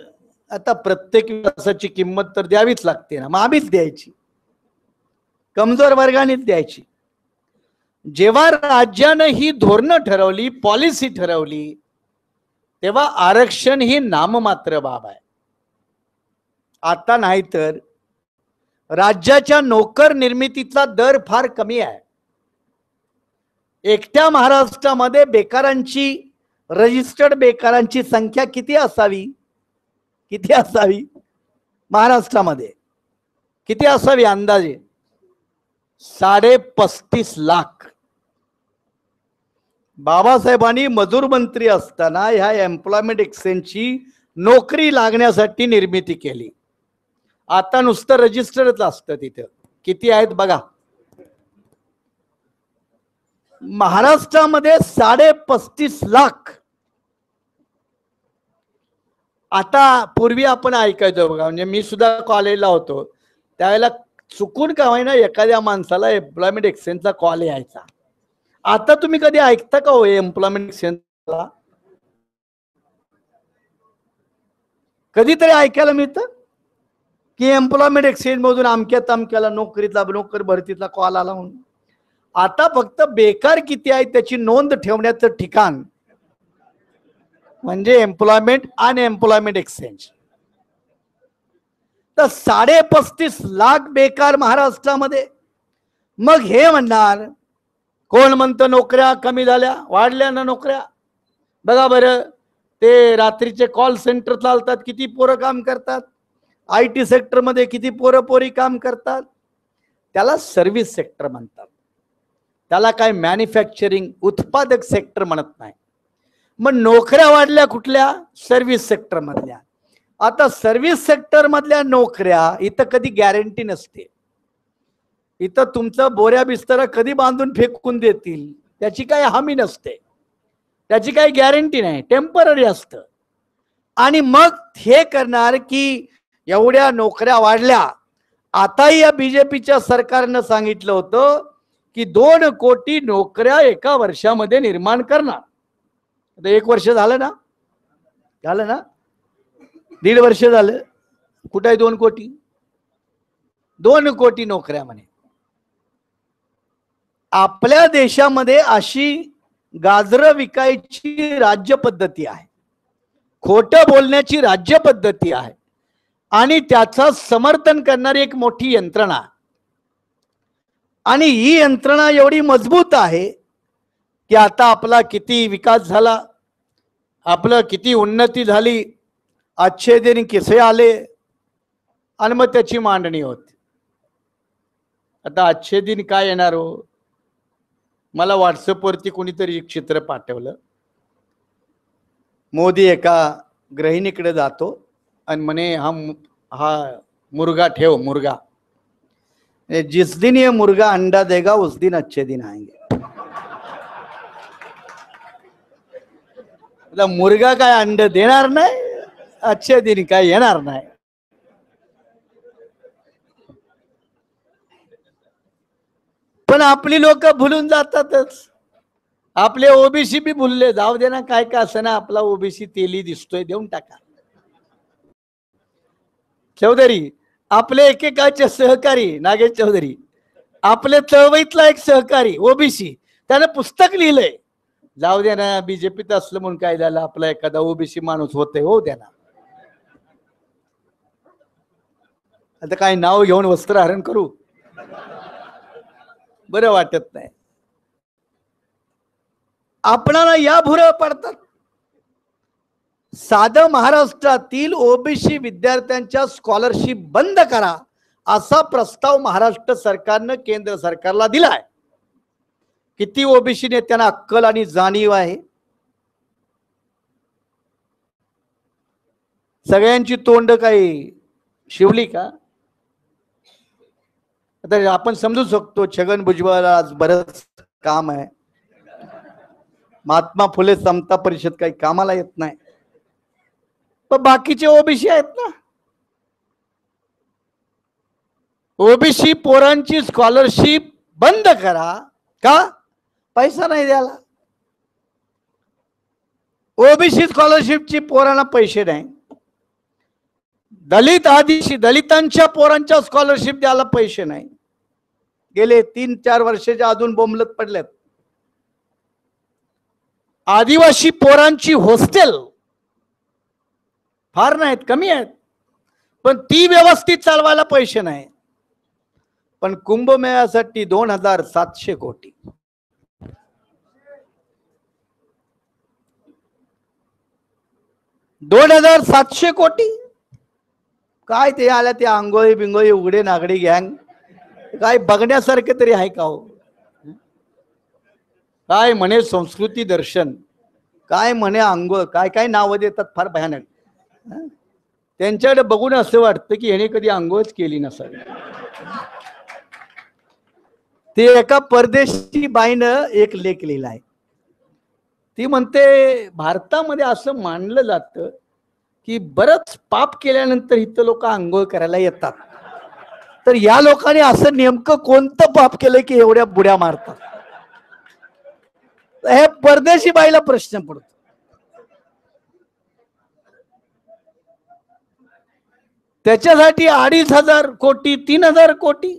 S3: आता प्रत्येक विकासाची किंमत तर द्यावीच लागते ना, मग आम्हीच द्यायची, कमजोर वर्गानेच द्यायची. जेव्हा राज्यानं ही धोरणं ठरवली, पॉलिसी ठरवली, तेव्हा आरक्षण ही नाममात्र बाब आहे. आता नाही तर राज्याच्या नोकर निर्मितीचा दर फार कमी आहे. एकट्या महाराष्ट्रामध्ये बेकारांची, रजिस्टर्ड बेकारांची संख्या किती असावी? किती असावी? महाराष्ट्रामध्ये किती असावी अंदाजे? 35.5 लाख. बाबासाहेबांनी मजूर मंत्री असताना ह्या एम्प्लॉयमेंट एक्सचेंजची नोकरी लागण्यासाठी निर्मिती केली. आता नुसतं रजिस्टरच असतं तिथं. किती आहेत बघा. महाराष्ट्रामध्ये 35.5 लाख. आता पूर्वी आपण ऐकायचो बघा, म्हणजे मी सुद्धा कॉलेजला होतो त्यावेळेला चुकून का होईना एखाद्या माणसाला एम्प्लॉयमेंट एक्सचेंजचा कॉल यायचा. आता तुम्ही कधी ऐकता का हो एम्प्लॉयमेंट एक्सचेंजला? कधीतरी ऐकायला मिळतं. की एम्प्लॉयमेंट एक्सचेंज मधून अमक्या तमक्याला नोकर भरतीतला कॉल आला म्हणून. आता फक्त बेकार किती आहे त्याची नोंद ठेवण्याचं ठिकाण म्हणजे एम्प्लॉयमेंट अनएम्प्लॉयमेंट एक्सचेंज. तर 35.5 लाख बेकार महाराष्ट्रामध्ये. मग हे म्हणणार कोण म्हणतं नोकऱ्या कमी झाल्या, वाढल्या ना नोकऱ्या. बघा बरं, ते रात्रीचे कॉल सेंटर चालतात, किती पोरं काम करतात. IT सेक्टरमध्ये किती पोरं पोरी काम करतात. त्याला सर्व्हिस सेक्टर म्हणतात. त्याला काय मॅन्युफॅक्चरिंग उत्पादक सेक्टर म्हणत नाही. मग नोकऱ्या वाढल्या कुठल्या? सर्व्हिस सेक्टर मधल्या. आता सर्व्हिस सेक्टर मधल्या नोकऱ्या इथं कधी गॅरंटी नसते. इथं तुमचं बोऱ्या बिस्तर कधी बांधून फेकून देतील त्याची काही हमी नसते, त्याची काही गॅरंटी नाही, टेम्पररी असतं. आणि मग हे करणार की एवढ्या नोकऱ्या वाढल्या. आताही या बीजेपीच्या सरकारनं सांगितलं होतं की 2 कोटी नोकऱ्या एका वर्षामध्ये निर्माण करणार. आता 1 वर्ष झालं ना, 1.5 वर्ष झालं. कुठे आहे 2 कोटी? 2 कोटी नोकऱ्या म्हणे. आपल्या देशामध्ये अशी गाजरं विकायची राज्य पद्धती आहे, खोटं बोलण्याची राज्य पद्धती आहे आणि त्याचं समर्थन करणारी एक मोठी यंत्रणा. आणि ही यंत्रणा एवढी मजबूत आहे की आता आपला किती विकास झाला, आपलं किती उन्नती झाली, अच्छे दिन किसे आले आणि मग त्याची मांडणी होती. आता अच्छे दिन काय येणार हो? मला व्हॉट्सअपवरती कोणीतरी एक चित्र पाठवलं. मोदी एका गृहिणीकडे जातो आणि म्हणे हा मुर्गा ठेव, मुर्गा. जिस दिन ये मुर्गा अंडा देगा उस दिन अच्छे दिन आएंगे. मुर्गा काय अंड देणार नाही, अच्छे दिन काय येणार नाही. पण आपली लोक भुलून जातातच. आपले ओबीसी बी भुलले. जाऊ दे ना, काय का असं ना, आपला ओबीसी तेली दिसतोय, देऊन टाका. चौधरी आपले एकेकाचे सहकारी, नागेश चौधरी आपले चळवळीतला एक सहकारी ओबीसी, त्याने पुस्तक लिहिलंय. जाऊ दे ना, बीजेपीत असलं म्हणून काय झालं, आपला एखादा ओबीसी माणूस होते, हो द्या ना. आता काय नाव घेऊन वस्त्रहरण करू, बरं वाटत नाही. आपणाला या भुरं पडतात. साधं महाराष्ट्रातील ओबीसी विद्यार्थ्यांच्या स्कॉलरशिप बंद करा असा प्रस्ताव महाराष्ट्र सरकारनं केंद्र सरकारला दिलाय. किती ओबीसी नेत्यांना अक्कल आणि जाणीव आहे? सगळ्यांची तोंड काही शिवली का? आता आपण समजू शकतो छगन भुजबळ आज बरंच काम आहे, महात्मा फुले समता परिषद काही कामाला येत नाही, पण बाकीचे ओबीसी आहेत ना. ओबीसी पोरांची स्कॉलरशिप बंद करा. का? पैसा नाही द्यायला. ओबीसी स्कॉलरशिपची पोरांना पैसे नाही. दलित आदिवासी दलितांच्या पोरांच्या स्कॉलरशिप द्यायला पैसे नाही. गेले 3-4 वर्षाच्या अजून बोंबलत पडल्यात. आदिवासी पोरांची हॉस्टेल फार नाहीत, कमी आहेत, पण ती व्यवस्थित चालवायला पैसे नाही. पण कुंभमेळ्यासाठी 2,700 कोटी. $2,700 कोटी काय? ते आल्या ते आंघोळी बिंगोळी उघडे नागडी गँग काय बघण्यासारखे तरी आहे का हो? काय म्हणे संस्कृती दर्शन, काय म्हणे आंघोळ, काय काय नावं देतात फार भयानक. त्यांच्याकडे बघून असं वाटतं की याने कधी आंघोळच केली नसावी. ते एका परदेशी बाईनं एक लेख लिहिलाय. ती म्हणते भारतामध्ये असं मानलं जातं की बरंच पाप केल्यानंतर इथं लोक आंघोळ करायला येतात. तर या लोकांनी असं नेमकं कोणतं पाप केलं की एवढ्या बुड्या मारतात? हे परदेशी बाईला प्रश्न पडतो. त्याच्यासाठी 2,500 कोटी 3,000 कोटी,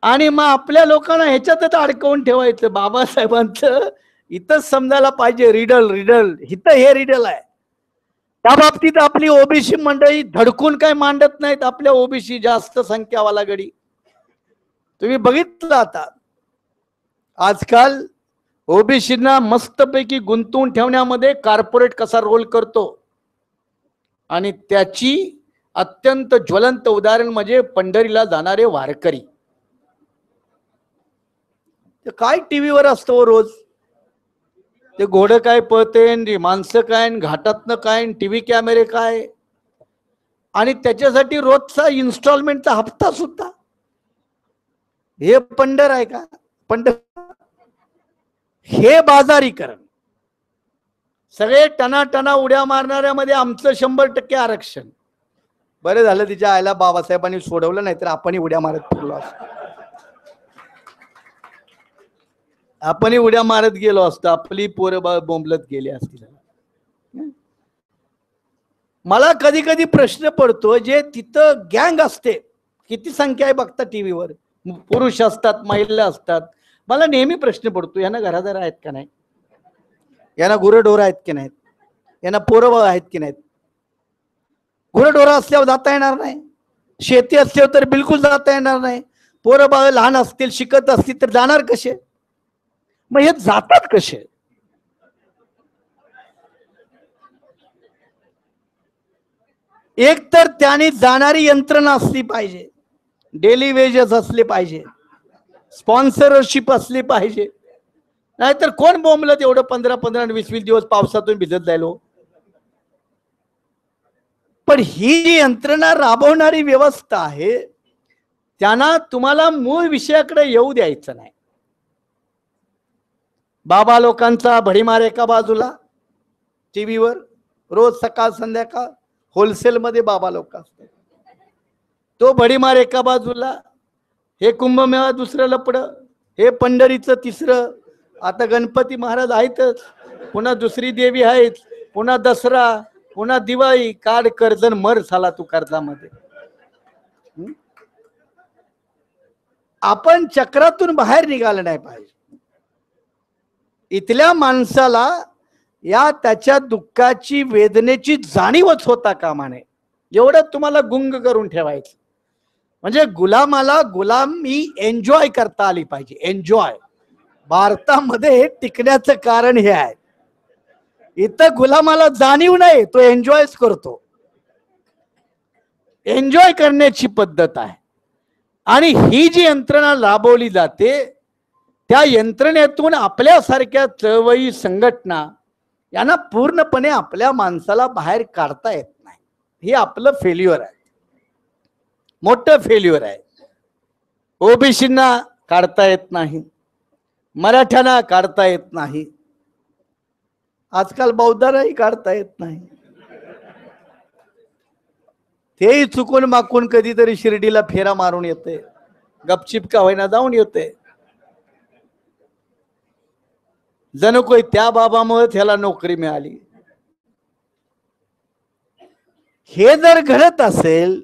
S3: आणि मग आपल्या लोकांना ह्याच्यातच अडकवून ठेवायचं. बाबासाहेबांचं इथंच समजायला पाहिजे, रिडल रिडल इथं हे रिडल आहे. त्या बाबतीत आपली ओबीसी मंडळी धडकून काय मांडत नाहीत. आपल्या ओबीसी जास्त संख्यावाला गडी तुम्ही बघितलं. आता आजकाल ओबीसींना मस्तपैकी गुंतवून ठेवण्यामध्ये कॉर्पोरेट कसा रोल करतो, आणि त्याची अत्यंत ज्वलंत उदाहरण म्हणजे पंढरीला जाणारे वारकरी. ते काय टीव्हीवर असतो रोज, ते घोडं काय पळते, माणसं काय, घाटातनं काय, टीव्ही कॅमेरे काय, आणि त्याच्यासाठी रोजचा इन्स्टॉलमेंटचा हप्ता सुद्धा. हे पंढर आहे का? पंढर हे बाजारीकरण. सगळे टना उड्या मारणाऱ्यामध्ये आमचं 100% आरक्षण. बरं झालं तिच्या आईला बाबासाहेबांनी सोडवलं, नाही तर आपणही उड्या मारत फिरलो असतो. आपणही उड्या मारत गेलो असतो, आपली पोरं बोंबलत गेली असतील. मला कधी कधी प्रश्न पडतो, जे तिथं गँग असते, किती संख्या आहे बघता टीव्हीवर, पुरुष असतात, महिला असतात. मला नेहमी प्रश्न पडतो, यांना घरादार आहेत का नाही, यांना गुरंढोरं आहेत की नाहीत, यांना पोरं आहेत की नाहीत. गुरंढोरं असल्यावर जाता येणार नाही, शेती असल्यावर तर बिलकुल जाता येणार नाही. पोरं बाळ लहान असतील, शिकत असतील तर जाणार कसे? मग हे जातात कसे? एक तर त्याने जाणारी यंत्रणा असली पाहिजे, डेली वेजेस असले पाहिजे, स्पॉन्सरशिप असली पाहिजे. नाहीतर कोण बोंबलत एवढं 15-15 आणि 20-20 दिवस पावसातून भिजत जायलो. पण ही जी यंत्रणा राबवणारी व्यवस्था आहे, त्यांना तुम्हाला मूळ विषयाकडे येऊ द्यायचं नाही. बाबा लोकांचा भडीमार एका बाजूला टीव्हीवर रोज सकाळ संध्याकाळ होलसेलमध्ये बाबा लोक असतात, तो भडीमार एका बाजूला, हे कुंभमेळा दुसरं लपडं, हे पंढरीचं तिसरं, आता गणपती महाराज आहेतच, पुन्हा दुसरी देवी आहेत, पुन्हा दसरा, पुन्हा दिवाळी. काढ कर्जन मर झाला तू कर्जामध्ये. आपण चक्रातून बाहेर निघालं नाही पाहिजे. इथल्या माणसाला या त्याच्या दुःखाची वेदनेची जाणीवच होता कामा नये, एवढं तुम्हाला गुंग करून ठेवायचं. म्हणजे गुलामाला गुलामी एन्जॉय करता आली पाहिजे. एन्जॉय भारतामध्ये टिकण्याचं कारण हे आहे. इथं गुलामाला जाणीव नाही, तो एन्जॉयच करतो. एन्जॉय करण्याची पद्धत आहे. आणि ही जी यंत्रणा राबवली जाते, त्या यंत्रणेतून आपल्यासारख्या चळवळी संघटना यांना पूर्णपणे आपल्या माणसाला बाहेर काढता येत नाही. हे आपलं फेल्युअर आहे, मोठं फेल्युअर आहे. ओबीसींना काढता येत नाही, मराठ्यांना काढता येत नाही, आजकाल बौद्धांनाही काढता येत नाही. तेही चुकून माकून कधीतरी शिर्डीला फेरा मारून येते, गपचिप का होईना जाऊन येते. जणू कोई त्या बाबामुळे त्याला नोकरी मिळाली. हे जर घडत असेल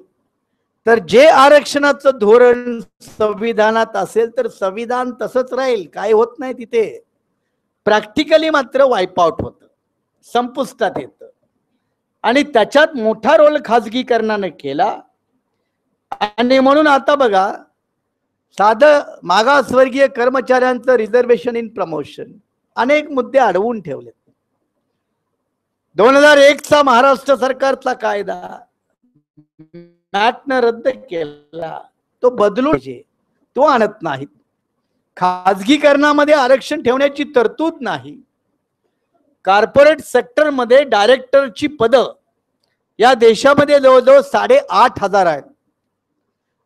S3: तर जे आरक्षणाचं धोरण संविधानात असेल तर संविधान तसंच राहील, काय होत नाही तिथे. प्रॅक्टिकली मात्र वाईप आउट होतं, संपुष्टात येतं. आणि त्याच्यात मोठा रोल खाजगीकरणाने केला. आणि म्हणून आता बघा, साधं मागासवर्गीय कर्मचाऱ्यांचं रिझर्वेशन इन प्रमोशन, अनेक मुद्दे अडवून ठेवले. 2001 चा महाराष्ट्र सरकारचा कायदा मॅटनं रद्द केला, तो बदलून तो आणत नाहीत. खाजगीकरणामध्ये आरक्षण ठेवण्याची तरतूद नाही. कॉर्पोरेट सेक्टरमध्ये डायरेक्टरची पदं या देशामध्ये जवळजवळ 8,500 आहेत.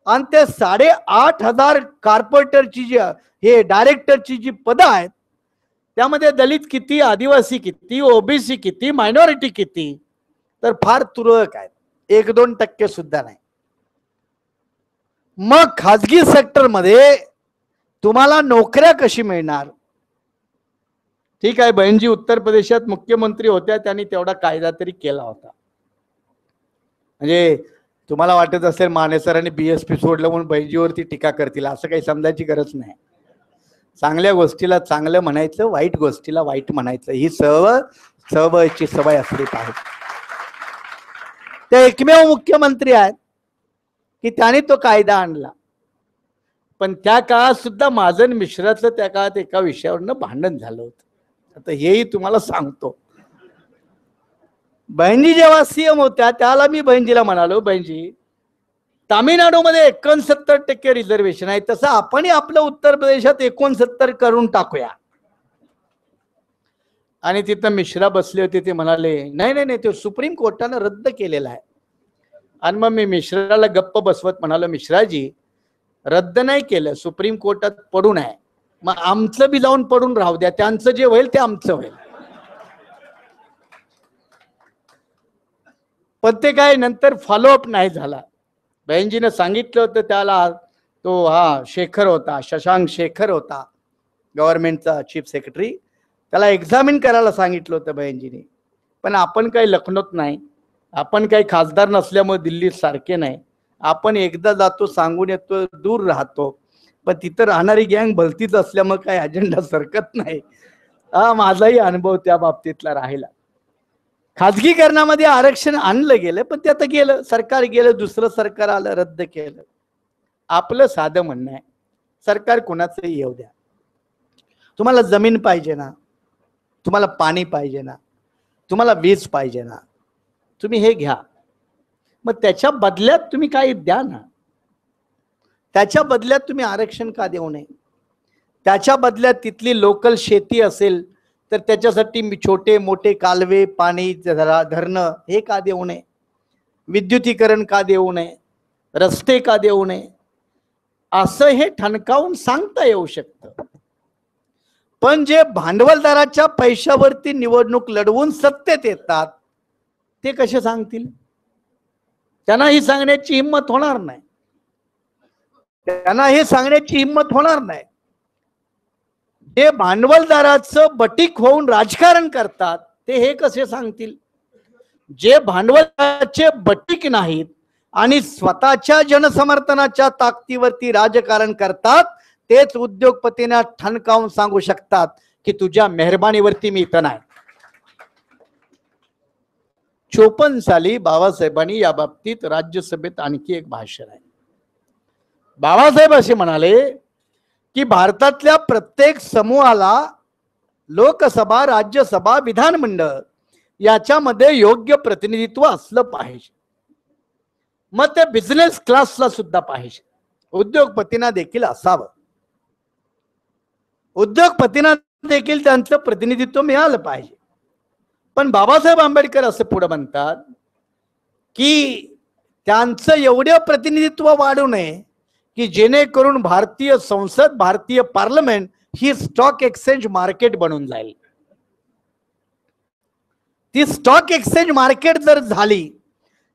S3: आणि ते 8,500 कॉर्पोरेटरची जी हे डायरेक्टरची जी पदं आहेत, त्यामध्ये दलित किती, आदिवासी किती, ओबीसी किती, मायनॉरिटी किती, तर फार तुरळक आहेत, 1-2% सुद्धा नाही. मग खाजगी सेक्टरमध्ये तुम्हाला नोकऱ्या कशी मिळणार? ठीक आहे, बहनजी उत्तर प्रदेशात मुख्यमंत्री होत्या, त्यांनी तेवढा कायदा तरी केला होता. म्हणजे तुम्हाला वाटत असेल माने सरांनी BSP सोडलं म्हणून बहिणजीवरती टीका करतील, असं काही समजायची गरज नाही. चांगल्या गोष्टीला चांगलं म्हणायचं, वाईट गोष्टीला वाईट म्हणायचं, ही सवयची सवय असली पाहिजे. ते एकमेव मुख्यमंत्री आहेत की त्याने तो कायदा आणला. पण त्या काळात सुद्धा माझं आणि मिश्राचं त्या काळात एका विषयावरनं भांडण झालं होतं. आता हेही तुम्हाला सांगतो. बहिणी जेव्हा CM होत्या त्याला मी बहिणजीला म्हणालो, बहिणजी तामिळनाडूमध्ये 69% रिझर्वेशन आहे, तसं आपणही आपलं उत्तर प्रदेशात 69 करून टाकूया. आणि तिथं मिश्रा बसले होते, ते म्हणाले नाही नाही नाही, ते सुप्रीम कोर्टानं रद्द केलेला आहे. आणि मग मी मिश्राला गप्प बसवत म्हणालो, मिश्राजी रद्द नाही केलं, सुप्रीम कोर्टात पडून आहे, मग आमचं बी जाऊन पडून राहू द्या, त्यांचं जे होईल ते आमचं होईल. पण ते काय नंतर फॉलोअप नाही झाला. बहिणजीनं सांगितलं होतं त्याला, तो शेखर होता, शशांक शेखर होता गव्हर्नमेंटचा चीफ सेक्रेटरी, त्याला एक्झामिन करायला सांगितलं होतं बहिणजीने. पण आपण काही लखनौत नाही, आपण काही खासदार नसल्यामुळे दिल्लीत सारखे नाही, आपण एकदा जातो सांगून येतो, दूर राहतो, पण तिथं राहणारी गँग भलतीच असल्यामुळे काही अजेंडा सरकत नाही. माझाही अनुभव त्या बाबतीतला राहिला. खाजगीकरणामध्ये आरक्षण आणलं गेलं, पण ते आता गेलं, सरकार गेलं, दुसरं सरकार आलं, रद्द केलं. आपलं साधं म्हणणं आहे, सरकार कोणाचंही येऊ द्या, तुम्हाला जमीन पाहिजे ना, तुम्हाला पाणी पाहिजे ना, तुम्हाला वीज पाहिजे ना, तुम्ही हे घ्या. मग त्याच्या बदल्यात तुम्ही काही द्या ना. त्याच्या बदल्यात तुम्ही आरक्षण का देऊ नये? त्याच्या बदल्यात तिथली लोकल शेती असेल तर त्याच्यासाठी छोटे मोठे कालवे, पाणी, धरणं हे का देऊ नये? विद्युतीकरण का देऊ नये? रस्ते का देऊ नये? असं हे ठणकावून सांगता येऊ शकतं. पण जे भांडवलदाराच्या पैशावरती निवडणूक लढवून सत्तेत येतात ते कसे सांगतील? त्यांना ही सांगण्याची हिंमत होणार नाही. त्यांना हे सांगण्याची हिंमत होणार नाही. जे भांडवलदाराचं बटीक होऊन राजकारण करतात ते हे कसे सांगतील? जे भांडवलाचे बटीक नाहीत आणि स्वतःच्या जनसमर्थनाच्या ताकदीवरती राजकारण करतात तेच उद्योगपतींना ठणकावून सांगू शकतात की तुझ्या मेहरबानीवरती मी इथं नाही. 54 साली बाबासाहेबांनी या बाबतीत राज्यसभेत आणखी एक भाषण आहे. बाबासाहेब असे म्हणाले की भारतातल्या प्रत्येक समूहाला लोकसभा, राज्यसभा, विधानमंडळ याच्यामध्ये योग्य प्रतिनिधित्व असलं पाहिजे. मग ते बिझनेस क्लासला सुद्धा पाहिजे, उद्योगपतींना देखील असावं. उद्योगपतींना देखील त्यांचं प्रतिनिधित्व मिळालं पाहिजे. पण बाबासाहेब आंबेडकर असं पुढे म्हणतात की त्यांचं एवढं प्रतिनिधित्व वाढू नये की जेणेकरून भारतीय संसद, भारतीय पार्लमेंट ही स्टॉक एक्सचेंज मार्केट बनून जाईल. ती स्टॉक एक्सचेंज मार्केट जर झाली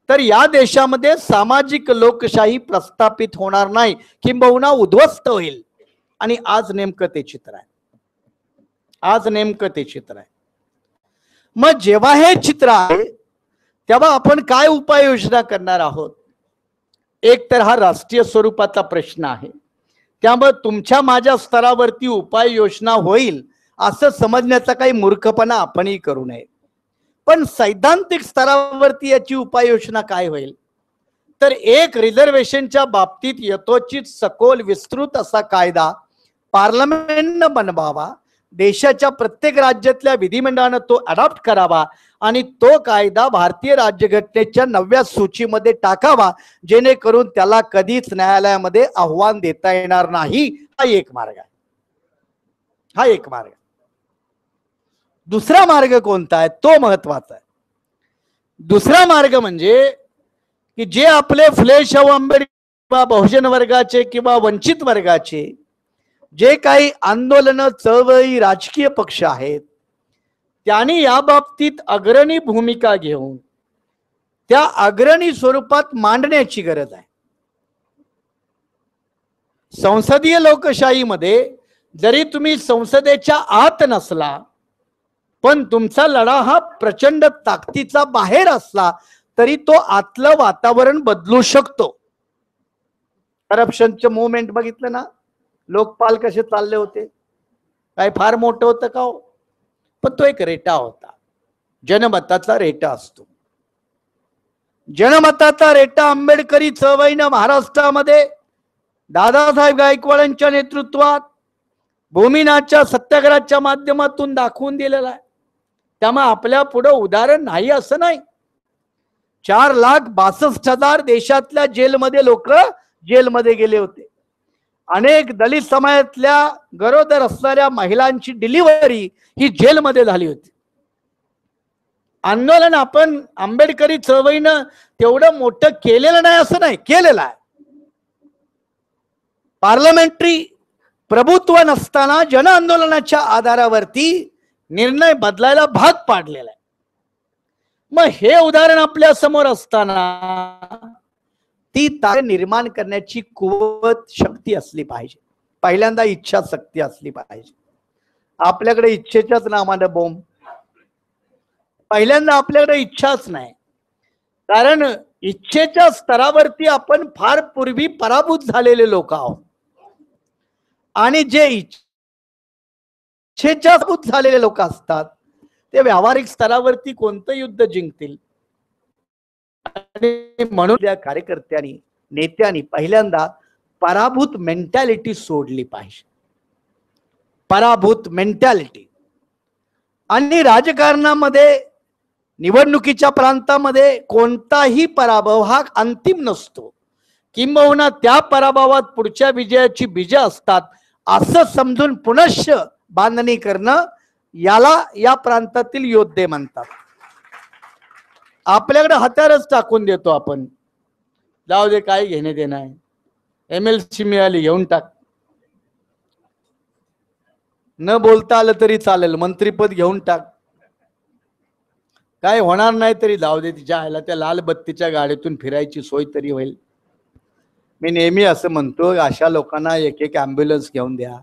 S3: तर या देशामध्ये सामाजिक लोकशाही प्रस्थापित होणार नाही, किंबहुना उद्ध्वस्त होईल. आणि आज नेमकं ते चित्र आहे. आज नेमकं ते चित्र आहे. मग जेव्हा हे चित्र आहे तेव्हा आपण काय उपाययोजना करणार आहोत? एक तर हा राष्ट्रीय स्वरूपाचा प्रश्न आहे, त्यामुळे तुमच्या माझ्या स्तरावरती उपाययोजना होईल असं समजण्याचा काही मूर्खपणा आपणही करू नये. पण सैद्धांतिक स्तरावरती याची उपाययोजना काय होईल? तर एक रिझर्वेशनच्या बाबतीत यथोचित सखोल विस्तृत असा कायदा पार्लमेंटनं बनवावा, देशाच्या प्रत्येक राज्यातल्या विधिमंडळानं तो अडॉप्ट करावा आणि तो कायदा भारतीय राज्यघटनेच्या 9व्या सूचीमध्ये टाकावा, जेणेकरून त्याला कधीच न्यायालयामध्ये आव्हान देता येणार नाही. हा एक मार्ग आहे. हा एक मार्ग. दुसरा मार्ग कोणता आहे तो महत्वाचा आहे. दुसरा मार्ग म्हणजे की जे आपले फुले शाहू आंबेडकर बहुजन वर्गाचे किंवा वंचित वर्गाचे जे काही आंदोलन, चळवळी, राजकीय पक्ष आहेत त्यांनी या बाबतीत अग्रणी भूमिका घेऊन त्या अग्रणी स्वरूपात मांडण्याची गरज आहे. संसदीय लोकशाहीमध्ये जरी तुम्ही संसदेच्या आत नसला पण तुमचा लढा हा प्रचंड ताकदीचा बाहेर असला तरी तो आतलं वातावरण बदलू शकतो. करप्शनचं मुवमेंट बघितलं ना, लोकपाल कसे चालले होते, काय फार मोठं होतं का हो? पण तो एक रेटा होता, जनमताचा रेटा असतो. जनमताचा रेटा आंबेडकरी चळवळीनं महाराष्ट्रामध्ये दादासाहेब गायकवाडांच्या नेतृत्वात भूमिनाथच्या सत्याग्रहाच्या माध्यमातून दाखवून दिलेला आहे. त्यामुळे आपल्या पुढे उदाहरण नाही असं नाही. 4,62,000 देशातल्या जेलमध्ये लोक जेलमध्ये गेले होते. अनेक दलित समाजातल्या गरोदर असणाऱ्या महिलांची डिलिव्हरी ही जेलमध्ये झाली होती. आंदोलन आपण आंबेडकरी चळवळीनं तेवढं मोठं केलेलं नाही असं नाही, केलेलं आहे. पार्लमेंटरी प्रभुत्व नसताना जन आंदोलनाच्या आधारावरती निर्णय बदलायला भाग पाडलेला आहे. मग हे उदाहरण आपल्या समोर असताना ती ताकद निर्माण करण्याची कुवत शक्ती असली पाहिजे. पहिल्यांदा इच्छाशक्ती असली पाहिजे. आपल्याकडे इच्छेच्याच नावानं बोंब. पहिल्यांदा आपल्याकडे इच्छाच नाही, कारण इच्छेच्या स्तरावरती आपण फार पूर्वी पराभूत झालेले लोक आहोत. आणि जे इच्छेच्या पराभूत झालेले लोक असतात ते व्यावहारिक स्तरावरती कोणतं युद्ध जिंकतील. आणि म्हणून त्या कार्यकर्त्यांनी नेत्यांनी पहिल्यांदा पराभूत मेंटॅलिटी सोडली पाहिजे. पराभूत मेंटॅलिटी. आणि राजकारणामध्ये निवडणुकीच्या प्रांतामध्ये कोणताही पराभव हा अंतिम नसतो, किंबहुना त्या पराभवात पुढच्या विजयाची बीज असतात असं समजून पुनश्च बांधणी करणं याला या प्रांतातील योद्धे म्हणतात. आपल्याकडे हत्यारच टाकून देतो आपण, जाऊ दे काय घेणे देणं आहे, MLC मिळाली घेऊन टाक, न बोलता आलं तरी चालेल, मंत्रीपद घेऊन टाक, काय होणार नाही तरी जाऊ दे, तिच्या आईला त्या लाल बत्तीच्या गाडीतून फिरायची सोय तरी होईल. मी नेहमी असं म्हणतो, अशा लोकांना एक एक ॲम्ब्युलन्स घेऊन द्या,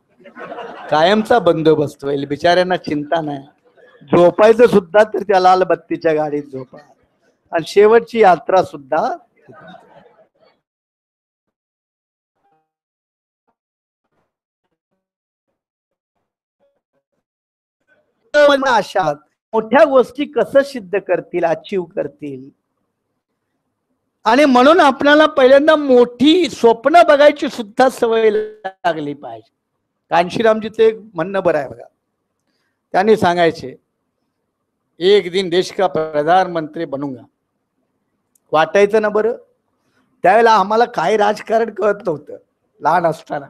S3: कायमचा बंदोबस्त होईल, बिचाऱ्यांना चिंता नाही. झोपायचं सुद्धा तर त्या लाल बत्तीच्या गाडीत झोपा, आणि शेवटची यात्रा सुद्धा. अशा मोठ्या गोष्टी कसं सिद्ध करतील, अचीव करतील. आणि म्हणून आपल्याला पहिल्यांदा मोठी स्वप्न बघायची सुद्धा सवय लागली पाहिजे. कांशीरामजीचं एक म्हणणं बरं आहे बघा, त्यांनी सांगायचे, एक दिन देश का प्रधानमंत्री बनूंगा. वाटायचं ना बरं. त्यावेळेला आम्हाला काय राजकारण कळत नव्हतं लहान असताना,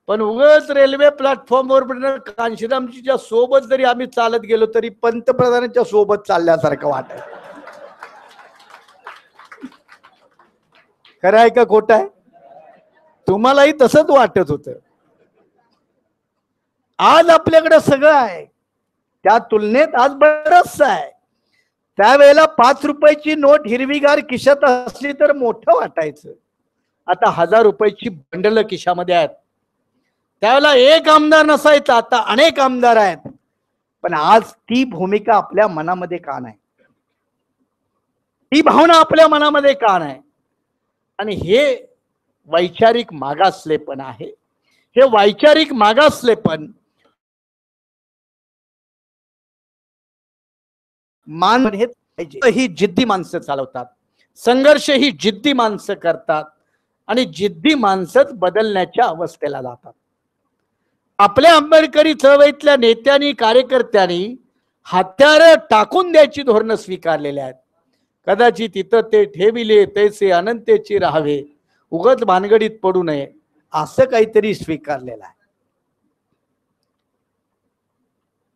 S3: पण उगाच रेल्वे प्लॅटफॉर्मवर कांशीरामजीच्या सोबत जरी आम्ही चालत गेलो तरी पंतप्रधानांच्या सोबत चालल्यासारखं वाटायचं. खरं आहे का खोटं आहे? तुम्हालाही तसंच वाटत होतं. आज आपल्याकडे सगळं आहे, त्या तुलनेत आज बरंच आहे. त्यावेळेला 5 रुपयाची नोट हिरवीगार खिशात असली तर मोठं वाटायचं. आता 1000 रुपयाची बंडल खिशामध्ये आहेत. त्यावेळेला एक आमदार नसायचा, आता अनेक आमदार आहेत. पण आज ती भूमिका आपल्या मनामध्ये का नाही, ती भावना आपल्या मनामध्ये का नाही? आणि हे वैचारिक मागासलेपण आहे. हे वैचारिक मागासलेपण ही जिद्दी माणसं चालवतात. संघर्ष ही जिद्दी माणसं करतात आणि जिद्दी माणसंच बदलण्याच्या अवस्थेला जातात. आपल्या आंबेडकरी चळवळीतल्या नेत्यांनी कार्यकर्त्यांनी हत्यार टाकून द्यायची धोरणं स्वीकारलेली आहेत. कदाचित इथं ते ठेविले तैसे अनंतेची राहावे, उगत भानगडीत पडू नये असं काहीतरी स्वीकारलेलं आहे.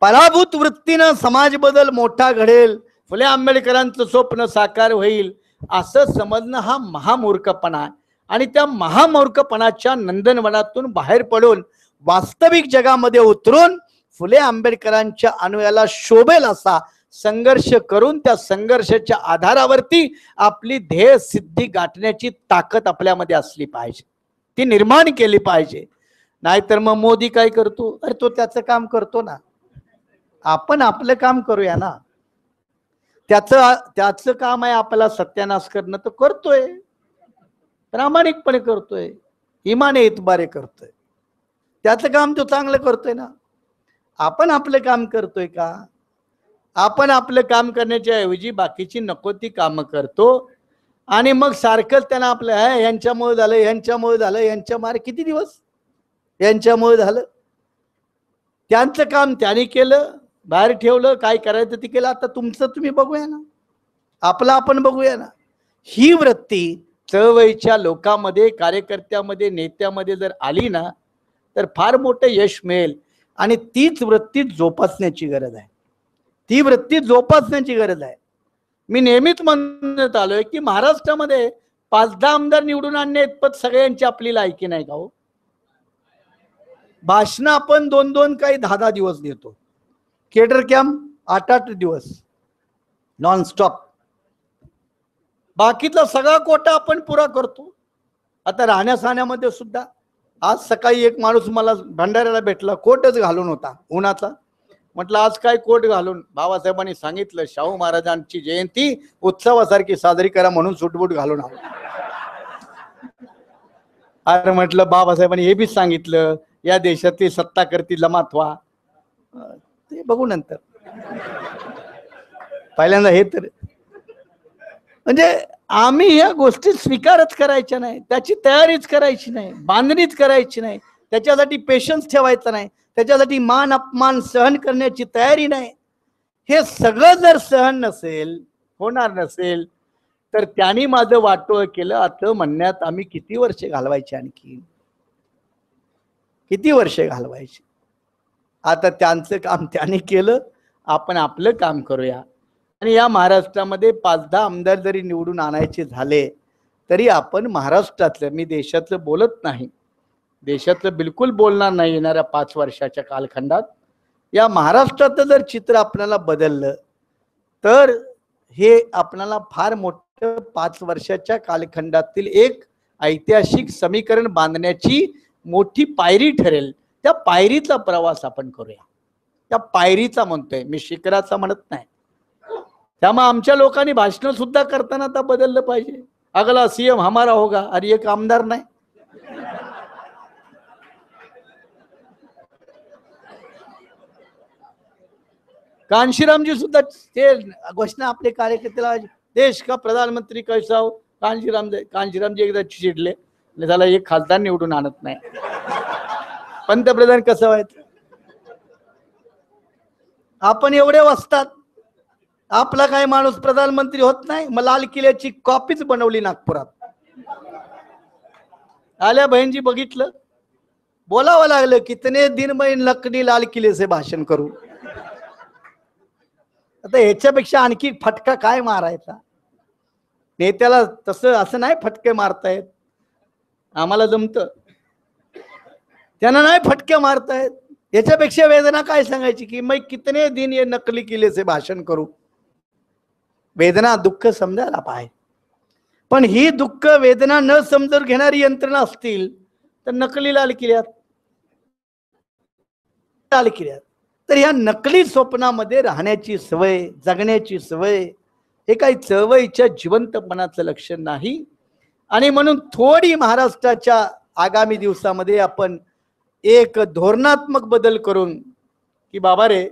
S3: पराभूत वृत्तीनं समाज बदल मोठा घडेल, फुले आंबेडकरांचं स्वप्न साकार होईल असं समजणं हा महामूर्खपणा आहे. आणि त्या महामूर्खपणाच्या नंदनवनातून बाहेर पडून वास्तविक जगामध्ये उतरून फुले आंबेडकरांच्या अन्वयाला शोभेल असा संघर्ष करून त्या संघर्षाच्या आधारावरती आपली ध्येय सिद्धी गाठण्याची ताकद आपल्यामध्ये असली पाहिजे, ती निर्माण केली पाहिजे. नाहीतर मग मोदी काय करतो, अरे तो त्याचं काम करतो ना, आपण आपलं काम करूया ना. त्याचं काम आहे आपला सत्यानाश करणं, तर करतोय, प्रामाणिकपणे करतोय, इमाने इतबारे करतोय, त्याचं काम तो चांगलं करतोय ना. आपण आपलं काम करतोय का? आपण आपलं काम करण्याच्या ऐवजी बाकीची नको ती कामं करतो आणि मग सारखंच त्यांना आपलं यांच्यामुळे झालं, यांच्यामुळे झालं, यांच्या मारे किती दिवस यांच्यामुळे झालं. त्यांचं काम त्याने केलं, बाहेर ठेवलं, काय करायचं ते केलं. आता तुमचं तुम्ही बघूया ना, आपलं आपण बघूया ना. ही वृत्ती चळवळीच्या लोकांमध्ये, कार्यकर्त्यामध्ये, नेत्यामध्ये जर आली ना, तर फार मोठं यश मिळेल. आणि तीच वृत्ती जोपासण्याची गरज आहे, ती वृत्ती जोपासण्याची गरज आहे. मी नेहमीच म्हणत आलोय की महाराष्ट्रामध्ये 5-10 आमदार निवडून आणणे इतपत सगळ्यांची आपली लायकी नाही का हो. भाषण आपण 2-2 काही 10-10 दिवस देतो, केडर कॅम्प 8-8 दिवस नॉनस्टॉप, बाकीचा सगळा कोटा आपण पुरा करतो. आता राहण्या-सहाण्यामध्ये सुद्धा आज सकाळी एक माणूस मला भंडाऱ्याला भेटला, कोटच घालून होता उन्हाचा. म्हटलं आज काय कोट घालून? बाबासाहेबांनी सांगितलं शाहू महाराजांची जयंती उत्सवासारखी साजरी करा म्हणून सुटबूट घालून आलो. अरे म्हटलं बाबासाहेबांनी हे बी सांगितलं या देशातली सत्ता करती जमात व्हा, ते बघू नंतर. पहिल्यांदा हे तर म्हणजे आम्ही या गोष्टी स्वीकारच करायच्या नाही, त्याची तयारीच करायची नाही, बांधणीच करायची नाही, त्याच्यासाठी पेशन्स ठेवायचा नाही, त्याच्यासाठी मान अपमान सहन करण्याची तयारी नाही. हे सगळं जर सहन नसेल, होणार नसेल, तर त्यांनी माझं वाटोळं केलं असं म्हणण्यात आम्ही किती वर्षे घालवायची, आणखी किती वर्षे घालवायची. आता त्यांचं काम त्यांनी केलं, आपण आपलं काम करूया. आणि या महाराष्ट्रामध्ये 5-10 आमदार जरी निवडून आणायचे झाले तरी आपण महाराष्ट्रातलं, मी देशातलं बोलत नाही, देशातलं बिलकुल बोलणार नाही येणाऱ्या 5 वर्षाच्या कालखंडात, या महाराष्ट्राचं जर चित्र आपल्याला बदललं तर हे आपल्याला फार मोठं 5 वर्षाच्या कालखंडातील एक ऐतिहासिक समीकरण बांधण्याची मोठी पायरी ठरेल. त्या पायरीचा प्रवास आपण करूया, त्या पायरीचा म्हणतोय मी, शिखराचा म्हणत नाही. त्यामुळे आमच्या लोकांनी भाषण सुद्धा करताना आता बदललं पाहिजे. अगला सीएम हमारा होगा, अरे एक आमदार नाही. कांशीरामजी सुद्धा ते घोषणा आपले कार्यकर्त्याला, देश का प्रधानमंत्री कैसा हो, कांशीरामजी एकदा चिडले, झाला एक खासदार निवडून आणत नाही, पंतप्रधान कसं व्हायचं. आपण एवढे वाचतात, आपला काय माणूस प्रधानमंत्री होत नाही. मग लाल किल्ल्याची कॉपीच बनवली नागपुरात. आल्या बहनजी बघितलं, बोलावं लागलं कितने दिन मैं लकड़ी लाल किले से भाषण करू. आता ह्याच्यापेक्षा आणखी फटका काय मारायचा. नेत्याला तसं असं नाही फटके मारतायत, आम्हाला जमतं, त्यांना नाही फटके मारतायत. याच्यापेक्षा वेदना काय सांगायची की मैं कितने दिन ये नकली किले से भाषण करू. वेदना दुःख समजायला पाहिजे. पण ही दुःख वेदना न समजून घेणारी यंत्रणा असतील तर नकली लाल किल्ल्यात तर या नकली स्वप्नामध्ये राहण्याची सवय, जगण्याची सवय हे काही चळवळीच्या जिवंतपणाचं लक्षण नाही. आणि म्हणून थोडी महाराष्ट्राच्या आगामी दिवसामध्ये आपण एक धोरणात्मक बदल करून की बाबा रे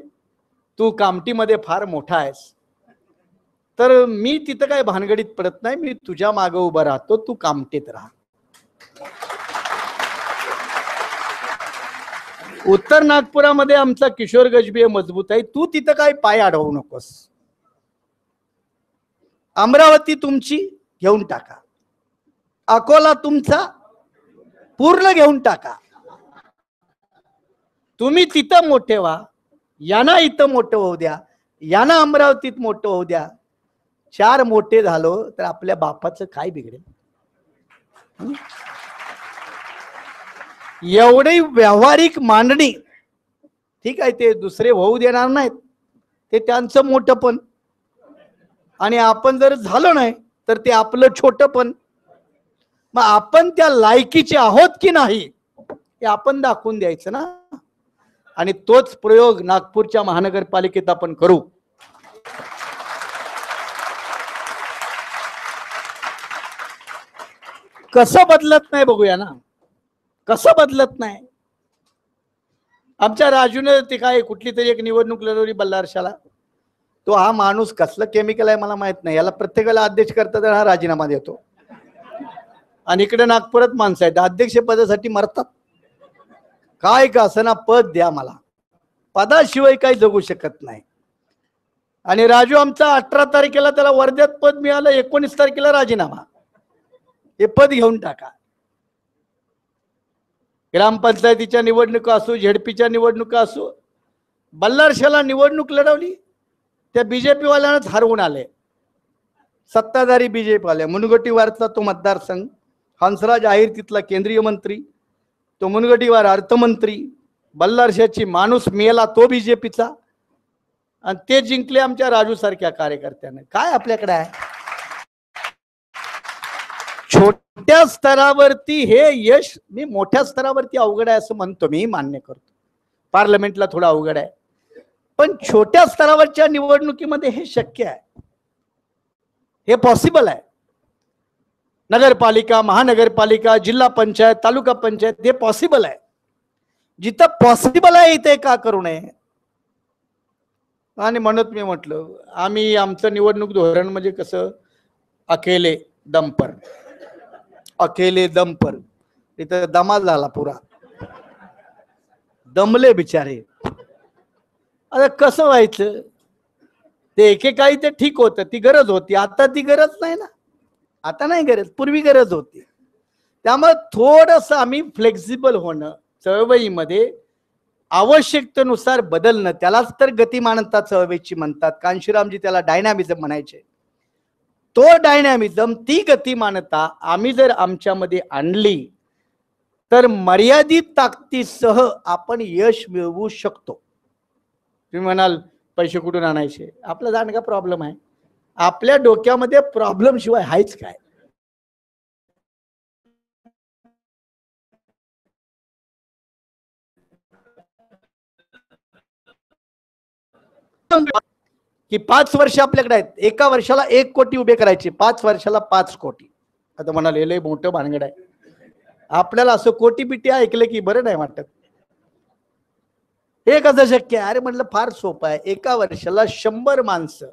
S3: तू कामठीमध्ये फार मोठा आहेस, तर मी तिथं काय भानगडीत पडत नाही, मी तुझ्या मागे उभा राहतो, तू कामठीत राहा. उत्तर नागपुरामध्ये आमचा किशोर गजबी मजबूत आहे, तू तिथं काय पाय अडवू नकोस. अमरावती तुमची घेऊन टाका, अकोला तुमचा पूर्ण घेऊन टाका, तुम्ही तिथं मोठे व्हा, यांना इथं मोठं होऊ द्या, यांना अमरावतीत मोठं होऊ द्या. 4 मोठे झालो तर आपल्या बापाचं काय बिघडेल. एवढी व्यावहारिक मांडणी ठीक आहे, ते दुसरे होऊ देणार नाहीत, ते त्यांचं मोठंपण. आणि आपण जर झालो नाही तर ते आपलं छोटंपण. मग आपण त्या लायकीचे आहोत की नाही हे आपण दाखवून द्यायचं ना. आणि तोच प्रयोग नागपूरच्या महानगरपालिकेत आपण करू. कसं बदलत नाही बघूया ना, कसं बदलत नाही. आमच्या राजूने ते काय कुठली तरी एक निवडणूक लढवली बल्लारशाला. तो हा माणूस कसलं केमिकल आहे मला माहित नाही, याला प्रत्येकाला अध्यक्ष करता तर हा राजीनामा देतो. आणि इकडे नागपुरात माणसं आहेत अध्यक्ष पदासाठी मरतात. काय का असं ना पद द्या मला, पदाशिवाय काही जगू शकत नाही. आणि राजू आमचा 18 तारखेला त्याला वर्ध्यात पद मिळालं, 19 तारखेला राजीनामा. हे पद घेऊन टाका. ग्रामपंचायतीच्या निवडणुका असो, झेडपीच्या निवडणुका असो, बल्लारशाला निवडणूक लढवली त्या बीजेपी वाल्यांनाच हरवून आले. सत्ताधारी बीजेपी वाले. मुनगंटीवारचा तो मतदारसंघ, हंसराज आहिर तिथला केंद्रीय मंत्री, तो मुनगंटीवार अर्थमंत्री, बल्लारशाची माणूस मेला तो बीजेपीचा, आणि ते जिंकले आमच्या राजू सारख्या कार्यकर्त्याने. काय आपल्याकडे आहे? छोट्या स्तरावरती हे यश, मी मोठ्या स्तरावरती अवघड आहे असं म्हणतो, मी मान्य करतो, पार्लमेंटला थोडं अवघड आहे, पण छोट्या स्तरावरच्या निवडणुकीमध्ये हे शक्य आहे, हे पॉसिबल आहे. नगरपालिका, महानगरपालिका, जिल्हा पंचायत, तालुका पंचायत, हे पॉसिबल आहे. जिथं पॉसिबल आहे इथे का करू नये? आणि म्हणत मी म्हटलं आम्ही आमचं निवडणूक धोरण म्हणजे कसं, अकेले दमपर, अकेले दमपर. इथं दमाल झाला पुरा, दमले बिचारे. आता कसं व्हायचं? ते एकेकाळी ते ठीक होतं, ती गरज होती, आता ती गरज नाही ना, आता नाही गरज, पूर्वी गरज होती. त्यामुळे थोडंसं आम्ही फ्लेक्झिबल होणं, चळवळीमध्ये आवश्यकतेनुसार बदलणं, त्यालाच तर गतिमानता चळवळीची म्हणतात. कांशीरामजी त्याला डायनॅमिझम म्हणायचे. तो डायनॅमिझम, ती गतिमानता आम्ही जर आमच्यामध्ये आणली तर मर्यादित ताकदीसह आपण यश मिळवू शकतो. तुम्ही म्हणाल पैसे कुठून आणायचे? आपला जाणका प्रॉब्लेम आहे. आपल्या डोक्यामध्ये प्रॉब्लेम शिवाय हायच काय? की 5 वर्ष आपल्याकडे आहेत, एका वर्षाला 1 कोटी उभे करायचे, 5 वर्षाला 5 कोटी. आता म्हणाले लय मोठं भानगड आहे. आपल्याला असं कोटी बिटी ऐकलं की बरं नाही वाटत. हे कसं शक्य आहे? अरे म्हटलं फार सोपं आहे. एका वर्षाला 100 माणसं,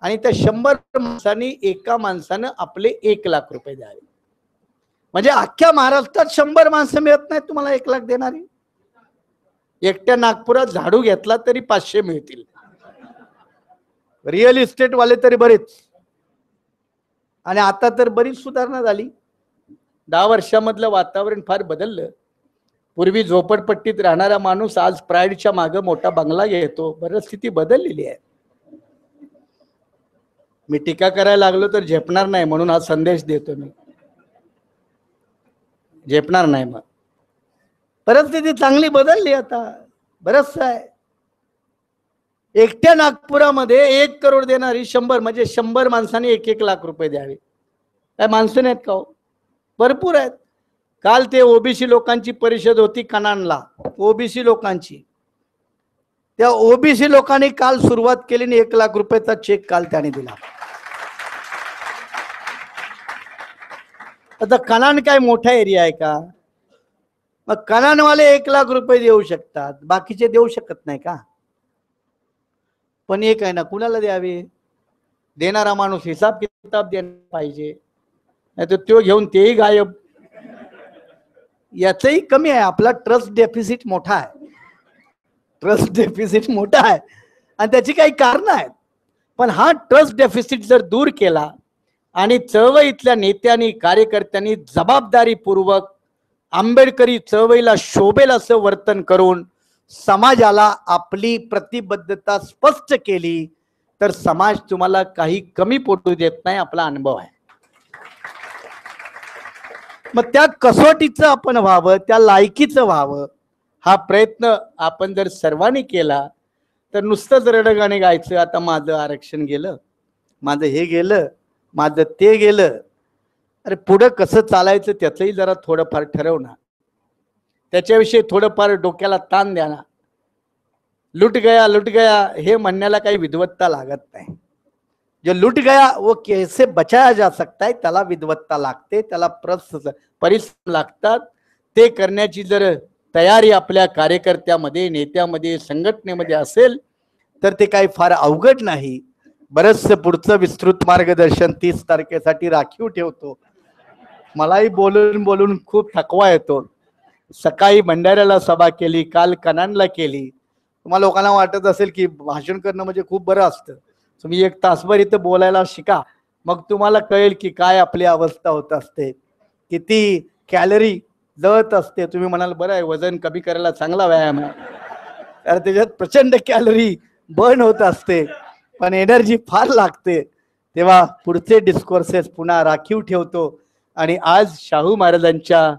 S3: आणि त्या 100 माणसांनी एका माणसानं आपले 1 लाख रुपये द्यावे. म्हणजे अख्ख्या महाराष्ट्रात 100 माणसं मिळत नाहीत तुम्हाला 1 लाख देणारी. एकट्या नागपुरात झाडू घेतला तरी 500 मिळतील. रिअल इस्टेट वाले तरी बरेच. आणि आता तर बरीच सुधारणा झाली. 10 वर्षामधलं वातावरण फार बदललं. पूर्वी झोपडपट्टीत राहणारा माणूस आज प्राईडच्या मागे मोठा बंगला घेतो. परिस्थिती बदललेली आहे. मी टीका करायला लागलो तर झेपणार नाही, म्हणून हा संदेश देतो. मी झेपणार नाही. मग परिस्थिती चांगली बदलली आता, बरंच आहे. एकट्या नागपुरामध्ये 1 करोड देणारी 100, म्हणजे 100 माणसांनी 1-1 लाख रुपये द्यावे. काय माणसं नाहीत का हो? भरपूर आहेत. काल ते ओबीसी लोकांची परिषद होती कनानला, ओबीसी लोकांची. त्या ओबीसी लोकांनी काल सुरुवात केली आणि 1 लाख रुपयाचा चेक काल त्याने दिला. आता कनान काय मोठा एरिया आहे का? मग कनानवाले 1 लाख रुपये देऊ शकतात, बाकीचे देऊ शकत नाही का? पण एक आहे ना, कुणाला द्यावे? देणारा माणूस हिसाब किताब द्यायला पाहिजे, नाही तर तो घेऊन तेही गायब. याचंही कमी आहे. आपला ट्रस्ट डेफिसिट मोठा आहे, ट्रस्ट डेफिसिट मोठा आहे, आणि त्याची काही कारणं आहेत. पण हा ट्रस्ट डेफिसिट जर दूर केला आणि चळवळीतल्या नेत्यांनी, कार्यकर्त्यांनी जबाबदारीपूर्वक आंबेडकरी चळवळीला शोभेल असं वर्तन करून समाजाला आपली प्रतिबद्धता स्पष्ट केली तर समाज तुम्हाला काही कमी पडू देत नाही. आपला अनुभव आहे. मग त्या कसोटीचं आपण व्हावं, त्या लायकीचं व्हावं, हा प्रयत्न आपण जर सर्वांनी केला तर नुसतंच रडगाणे गायचं, आता माझं आरक्षण गेलं, माझं हे गेलं, माझं ते गेलं. अरे पुढं कसं चालायचं त्याचंही जरा थोडंफार ठरव ना. त्याच्याविषयी थोडंफार डोक्याला ताण द्या ना. लुट गया हे म्हणण्याला काही विद्वत्ता लागत नाही. जो लुट गया वो कैसे बचाया जा सकता है, त्याला विद्वत्ता लागते, त्याला परिश्रम लागतात. ते करण्याची जर तयारी आपल्या कार्यकर्त्यामध्ये, नेत्यामध्ये, संघटनेमध्ये असेल तर ते काही फार अवघड नाही. बरंचसं पुढचं विस्तृत मार्गदर्शन 30 तारखेसाठी राखीव ठेवतो. मलाही बोलून बोलून खूप थकवा येतो. सकाळी भंडाऱ्याला सभा केली, काल कनानला केली. तुम्हाला लोकांना वाटत असेल की भाषण करणं म्हणजे खूप बरं असतं. तुम्ही 1 तासभर इथं बोलायला शिका, मग तुम्हाला कळेल की काय आपली अवस्था होत असते, किती कॅलरी जळत असते. तुम्ही म्हणाल बरं आहे, वजन कमी करायला चांगला व्यायाम आहे, तर त्याच्यात प्रचंड कॅलरी बर्न होत असते, पण एनर्जी फार लागते. तेव्हा पुढचे डिस्कोर्सेस पुन्हा राखीव ठेवतो. आणि आज शाहू महाराजांच्या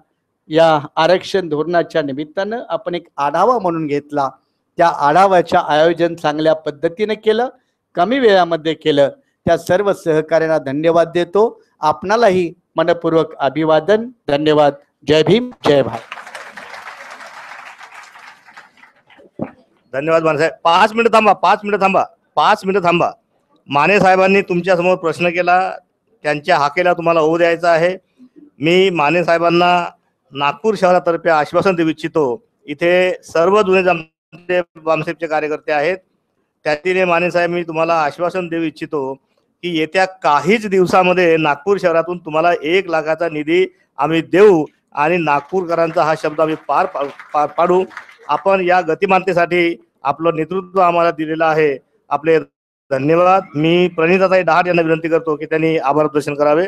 S3: या आरक्षण धोरणाच्या निमित्तानं आपण एक आढावा म्हणून घेतला. त्या आढाव्याच्या आयोजन चांगल्या पद्धतीने केलं, कमी वेळामध्ये केलं. त्या सर्व सहकार्यांना धन्यवाद देतो. आपणालाही मनपूर्वक अभिवादन. धन्यवाद. जय भीम, जय भारत.
S2: धन्यवाद माने साहेब. 5 मिनिटं थांबा, 5 मिनिटं थांबा. माने साहेबांनी तुमच्या समोर प्रश्न केला, त्यांच्या हाकेला तुम्हाला होऊ द्यायचा आहे. मी माने साहेबांना नागपूर शहरातर्फे आश्वासन देऊ इच्छितो. इथे सर्व जुने बामसेबचे कार्यकर्ते आहेत. त्यातीने माने साहेब मी तुम्हाला आश्वासन देऊ इच्छितो की येत्या काहीच दिवसामध्ये नागपूर शहरातून तुम्हाला 1 लाखाचा निधी आम्ही देऊ आणि नागपूरकरांचा हा शब्द आम्ही पार पाडू. आपण या गतिमानतेसाठी आपलं नेतृत्व आम्हाला दिलेलं आहे. आपले धन्यवाद. मी प्रणिताताई डहाट यांना विनंती करतो की त्यांनी आभार प्रदर्शन करावे.